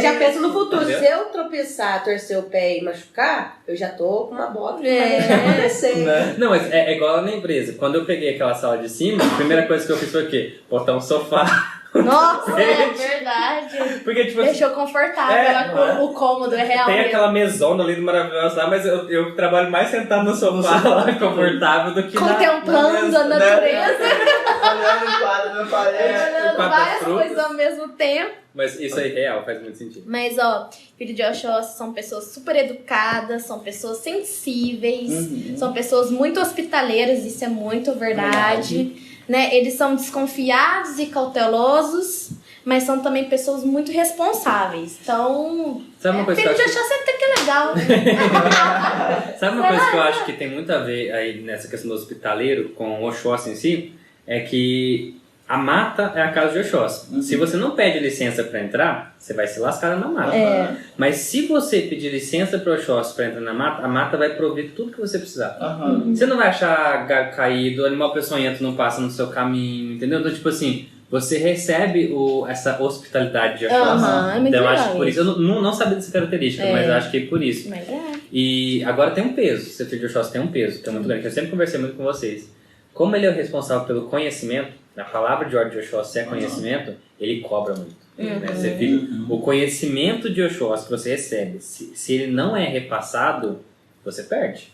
Já penso no futuro. Entendeu? Se eu tropeçar, torcer o pé e machucar, eu já tô com uma bota que É. vai deixar acontecer. Né? Não, mas é igual lá na empresa. Quando eu peguei aquela sala de cima, a primeira coisa que eu fiz foi o quê? Botar um sofá. Nossa, é verdade. Porque, tipo assim, Deixou confortável, o cômodo é real tem mesmo. aquela mesona ali do Maravilhoso lá, mas eu trabalho mais sentado no sofá lá, confortável, do que Contemplando a natureza, Olhando o quadro na parede. olhando quatro várias frutas. coisas ao mesmo tempo. Mas isso aí é real, faz muito sentido. Mas, ó, filho de Oxóssi são pessoas super educadas, são pessoas sensíveis, são pessoas muito hospitaleiras, isso é muito verdade. Né? Eles são desconfiados e cautelosos, mas são também pessoas muito responsáveis. Então, Sabe uma coisa que filho eu de acho Oxóssi até que é legal. Sabe uma coisa que eu acho que tem muito a ver aí nessa questão do hospitaleiro com o Oxóssi em si? É que a mata é a casa de Oxóssi. Se você não pede licença para entrar, você vai se lascar na mata. É. Mas se você pedir licença para o Oxóssi para entrar na mata, a mata vai prover tudo que você precisar. Você não vai achar galho caído, animal peçonhento não passa no seu caminho, entendeu? Então, tipo assim, você recebe essa hospitalidade de Oxóssi. É muito Então, eu legal acho que por isso, eu não sabia dessa característica, É. mas eu acho que é por isso. Mas é. E agora tem um peso, ser filho de Oxóssi tem um peso, que é muito grande, que eu sempre conversei muito com vocês. Como ele é o responsável pelo conhecimento, a palavra de ordem de Oxóssi é conhecimento, ele cobra muito. Né? Você fica, o conhecimento de Oxóssi que você recebe, se ele não é repassado, você perde.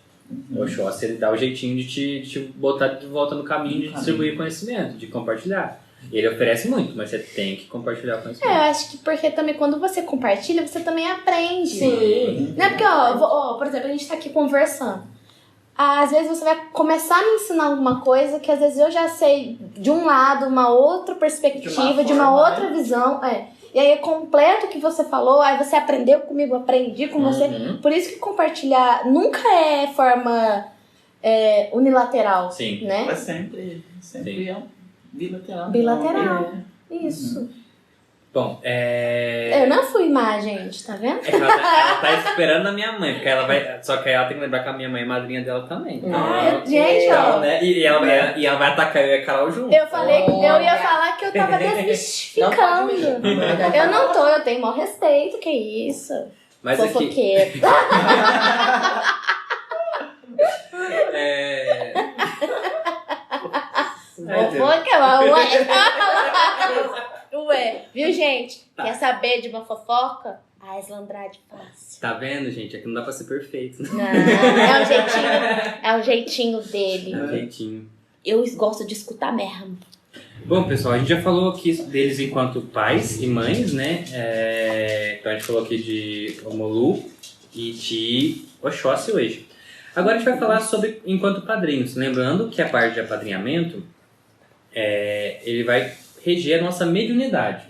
O Oxóssi, ele dá o jeitinho de te botar de volta no caminho de distribuir conhecimento, de compartilhar. Ele oferece muito, mas você tem que compartilhar o conhecimento. Eu acho que porque também quando você compartilha, você também aprende. Sim. Não é porque, por exemplo, a gente tá aqui conversando. Às vezes você vai começar a me ensinar alguma coisa que às vezes eu já sei de um lado, uma outra perspectiva, de uma outra visão. E aí é completo o que você falou, aí você aprendeu comigo, aprendi com você. Por isso que compartilhar nunca é forma unilateral. Sim. Né? Mas sempre Sim. é um bilateral. Bilateral. Isso. Bom, Eu não fui má, gente, tá vendo? Ela tá esperando a minha mãe, porque ela vai. Só que aí ela tem que lembrar que a minha mãe é madrinha dela também. Então, Gente, então, ó. né? E ela vai atacar eu e a Carol junto. Eu falei que eu ia falar que eu tava desmistificando. Eu não tô, eu tenho maior respeito, que isso. Mas aqui. Fofoqueira. Fofoca, ué, viu, gente? Quer saber de uma fofoca? A Isla Andrade fácil. Tá vendo, gente? Aqui não dá pra ser perfeito. Não, é o jeitinho dele. É um jeitinho. Eu gosto de escutar mesmo. Bom, pessoal, a gente já falou aqui deles enquanto pais e mães, né? Então a gente falou aqui de Omolu e de Oxóssi hoje. Agora a gente vai falar sobre enquanto padrinhos. Lembrando que a parte de apadrinhamento, ele vai reger a nossa mediunidade.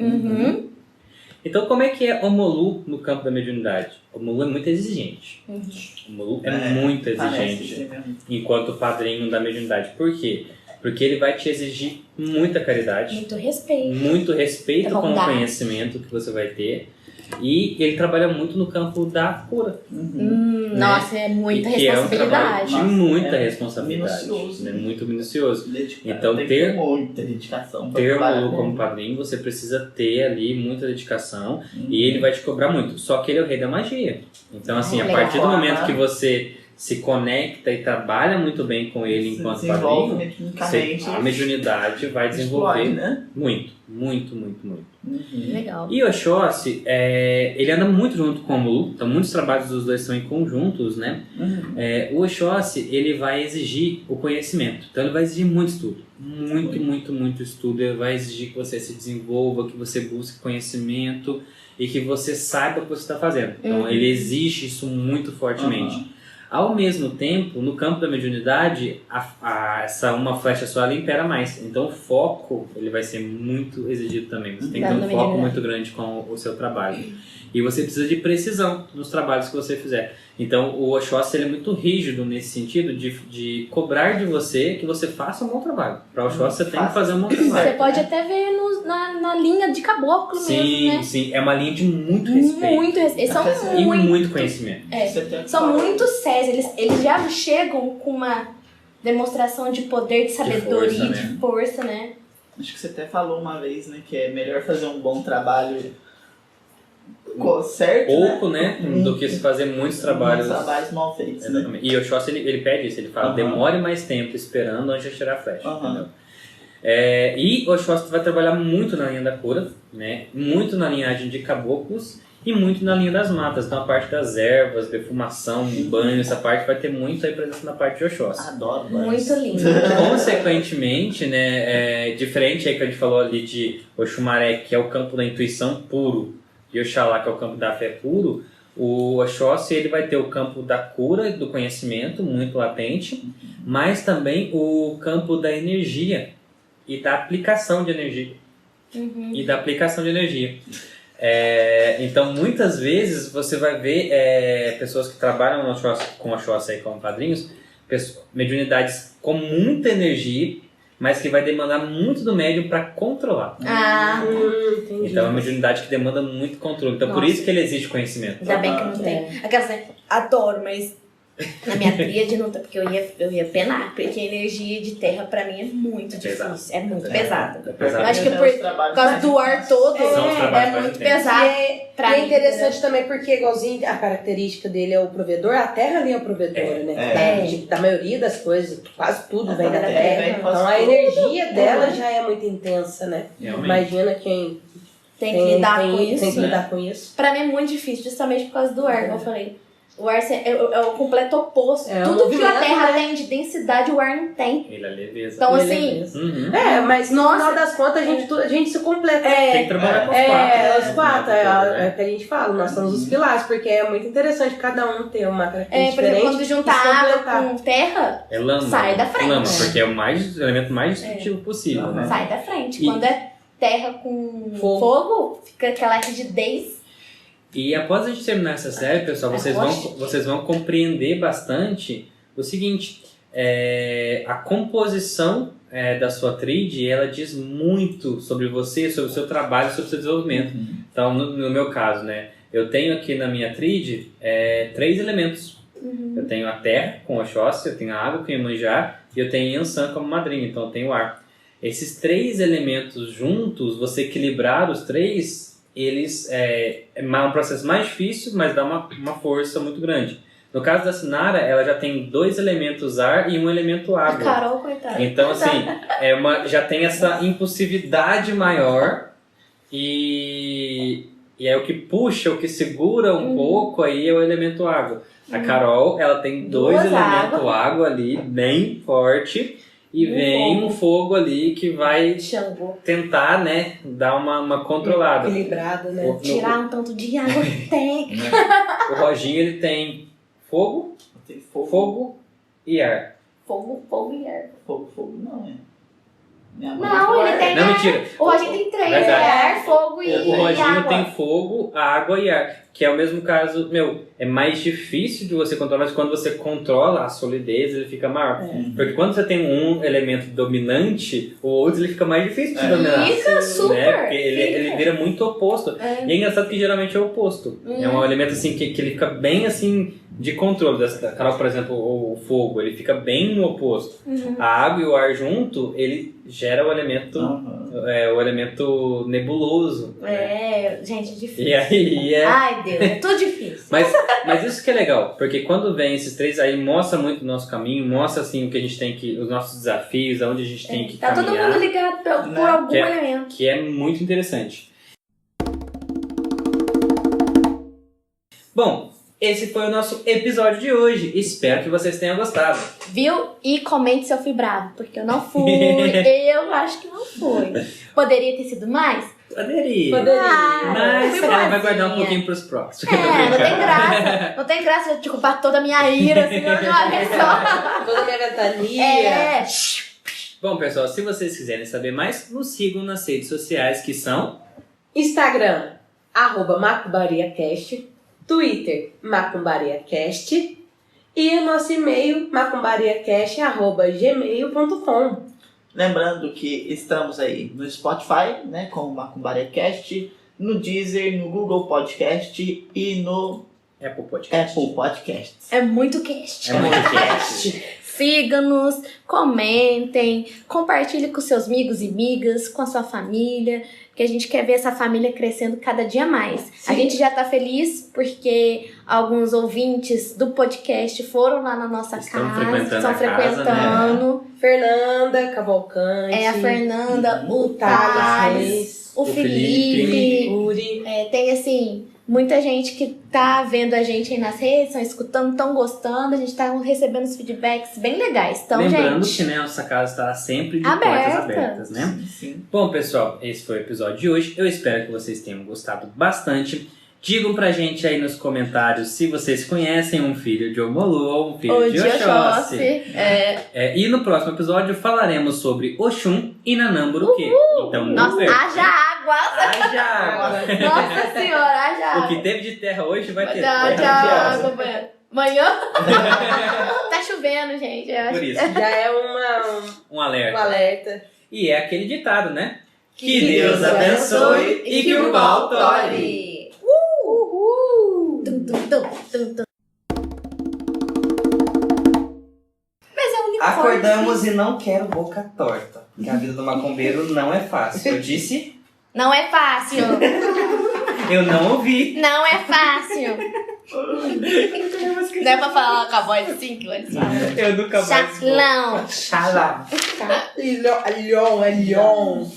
Então, como é que é Omolu no campo da mediunidade? Omolu é muito exigente. Omolu é muito exigente enquanto padrinho da mediunidade. Por quê? Porque ele vai te exigir muita caridade, muito respeito com o conhecimento que você vai ter. E ele trabalha muito no campo da cura. Nossa, é muita que responsabilidade. É um trabalho de muita responsabilidade. Minucioso. Né? Muito minucioso. Dedicado. Então, tem que ter muita dedicação. Ter o Omolu como padrinho, você precisa ter ali muita dedicação. E ele vai te cobrar muito. Só que ele é o rei da magia. Então, assim, a partir do momento que você se conecta e trabalha muito bem com ele enquanto padrinho, a mediunidade vai desenvolver muito. Legal. E Oxóssi, ele anda muito junto com o Omolu, então muitos trabalhos dos dois são em conjuntos, né? O Oxóssi, ele vai exigir o conhecimento, então ele vai exigir muito estudo, muito estudo, ele vai exigir que você se desenvolva, que você busque conhecimento e que você saiba o que você está fazendo. Então ele exige isso muito fortemente. Ao mesmo tempo, no campo da mediunidade, essa uma flecha só ela impera mais. Então o foco ele vai ser muito exigido também. Você tem que ter um foco muito grande com o seu trabalho. E você precisa de precisão nos trabalhos que você fizer. Então o Oxóssi ele é muito rígido nesse sentido de cobrar de você que você faça um bom trabalho. Para o Oxóssi você tem que fazer um bom trabalho. Você pode até ver na linha de caboclo mesmo, né? Sim, é uma linha de muito respeito. Muito respeito. São e muito conhecimento. São muito sérios. Eles já chegam com demonstração de poder, de sabedoria, força, de força, né? Acho que você até falou uma vez, né, que é melhor fazer um bom trabalho certo, Pouco, né? Do que se fazer muitos trabalhos. Mal feitos, né? Exatamente. E o Oxóssi, ele pede isso, ele fala, demore mais tempo esperando antes de atirar a flecha, entendeu? E o Oxóssi vai trabalhar muito na linha da cura, né? Muito na linhagem de caboclos e muito na linha das matas. Então a parte das ervas, defumação, banho, essa parte vai ter muito aí presença na parte de Oxóssi. Adoro. Muito lindo. Consequentemente, né, diferente aí que a gente falou ali de Oxumaré, que é o campo da intuição puro, e Oxalá, que é o campo da fé puro, o Oxóssi ele vai ter o campo da cura e do conhecimento, muito latente, mas também o campo da energia e da aplicação de energia. Então, muitas vezes, você vai ver pessoas que trabalham no Oxóssi, com Oxóssi aí como padrinhos, mediunidades com muita energia, mas que vai demandar muito do médium para controlar. Entendi. Então é uma mediunidade que demanda muito controle. Então por isso que ele exige conhecimento. Ainda bem que não tem. Aquelas, né? Adoro, mas na minha tríade não tem, porque eu ia penar, porque a energia de terra pra mim é muito difícil. É muito pesada. Eu acho que por causa do ar todo é muito pesado. É interessante também porque, igualzinho, a característica dele é o provedor, a terra ali é o provedor, né? Da maioria das coisas, quase tudo vem da terra. Então a energia dela já é muito intensa, né? Realmente. Imagina quem tem que lidar com isso. Tem que lidar com isso. Pra mim é muito difícil, justamente por causa do ar, como eu falei. O ar é o completo oposto. É, tudo que a terra né? tem de densidade, o ar não tem. Ele é leveza. Então, assim... mas no final das contas a gente se completa. Tem que trabalhar com os quatro. Os quatro, é o que a gente fala, nós somos os pilares, porque é muito interessante cada um ter uma característica por exemplo, diferente. quando juntar água com terra, é lama, sai da frente. Lama, porque é o elemento mais destrutivo possível, né? Sai da frente. Quando é terra com fogo, fica aquela rigidez. E após a gente terminar essa série, pessoal, vocês vão compreender bastante o seguinte, a composição da sua tríade, ela diz muito sobre você, sobre o seu trabalho, sobre o seu desenvolvimento. Então, no meu caso, né, eu tenho aqui na minha tríade 3 elementos. Eu tenho a terra com Oxóssi, eu tenho a água com Iemanjá e eu tenho Yansan como madrinha, então eu tenho o ar. Esses 3 elementos juntos, você equilibrar os 3... eles é um processo mais difícil, mas dá uma força muito grande. No caso da Sinara, ela já tem 2 elementos ar e 1 elemento água. Carol, coitada. Então, assim, já tem essa impulsividade maior e é o que puxa, o que segura um pouco aí é o elemento água. A Carol, ela tem 2 elementos água ali, bem forte. E vem um fogo ali que vai tentar, né, dar uma controlada. Equilibrada, né? Tirar um tanto de água que tem. O Roginho, ele tem fogo e ar. Fogo e ar. Fogo não, Não, ele tem Não, mentira. O Roginho tem 3, ar, fogo e água. O Roginho tem fogo, água e ar. Que é o mesmo caso, é mais difícil de você controlar, mas quando você controla a solidez, ele fica maior. Porque quando você tem um elemento dominante, o outro ele fica mais difícil de dominar. Fica super. Né? Porque ele vira muito oposto. E é engraçado que geralmente é o oposto. É um elemento assim que ele fica bem assim de controle. Da Carol, por exemplo, o fogo, ele fica bem no oposto. A água e o ar junto, ele gera o elemento, o elemento nebuloso. Gente, é difícil. E aí Ai, Deus, é tudo difícil. Mas isso que é legal, porque quando vem esses 3 aí, mostra muito o nosso caminho, mostra assim o que a gente tem que, os nossos desafios, aonde a gente tem que caminhar. Tá todo mundo ligado por algum elemento. Que é muito interessante. Bom, esse foi o nosso episódio de hoje. Espero que vocês tenham gostado. Viu? E comente se eu fui bravo, porque eu não fui. Eu acho que não fui. Poderia ter sido mais? Poderia. Mas ela vai guardar um pouquinho pros próximos. Não tem graça. Não tem graça eu te culpar toda a minha ira, assim, de uma vez só. Toda a minha ventania. Bom, pessoal, se vocês quiserem saber mais, nos sigam nas redes sociais, que são... Instagram, @macumbariacast. Twitter, macumbariacast. E o nosso e-mail, macumbariacast@gmail.com. Lembrando que estamos aí no Spotify, né, com o MacumbariaCast, no Deezer, no Google Podcast e no Apple Podcasts. É muito cast. É muito cast. Siga-nos, comentem, compartilhe com seus amigos e amigas, com a sua família, que a gente quer ver essa família crescendo cada dia mais. Sim. A gente já tá feliz porque alguns ouvintes do podcast foram lá na nossa Estão casa, frequentando estão a casa, frequentando. Fernanda Cavalcante. É a Fernanda, o Thales Thales, Reis, o Felipe. Uri. Tem assim, muita gente que tá vendo a gente aí nas redes, estão escutando, estão gostando, a gente tá recebendo os feedbacks bem legais. Então, Lembrando gente, que, né, nossa casa está sempre de Aberta. portas abertas, né? Sim. Bom, pessoal, esse foi o episódio de hoje. Eu espero que vocês tenham gostado bastante. Digam pra gente aí nos comentários se vocês conhecem um filho de Omolu ou um filho o de Oxóssi. Oxóssi. E no próximo episódio falaremos sobre Oxum e Nanamburuque. Então, não Nossa, perca. haja água! Haja água! Nossa senhora, haja água! O que teve de terra hoje vai ter Tchau, terra de tchau, água. companheiro. Amanhã tá chovendo, gente. Eu acho. Por isso, Já é um alerta. um alerta. E é aquele ditado, né? Que Deus abençoe e que o mal tolhe. Uhul! Tum, tum, tum, tum, tum. Mas é um unicórnio. Acordamos e não quero boca torta. Porque a vida do macumbeiro não é fácil. Eu disse, Não é fácil. Eu não ouvi. Não é fácil. Não é pra falar com a voz assim que eles falam. Eu nunca mais vou. Chalão. xalá. Alhão.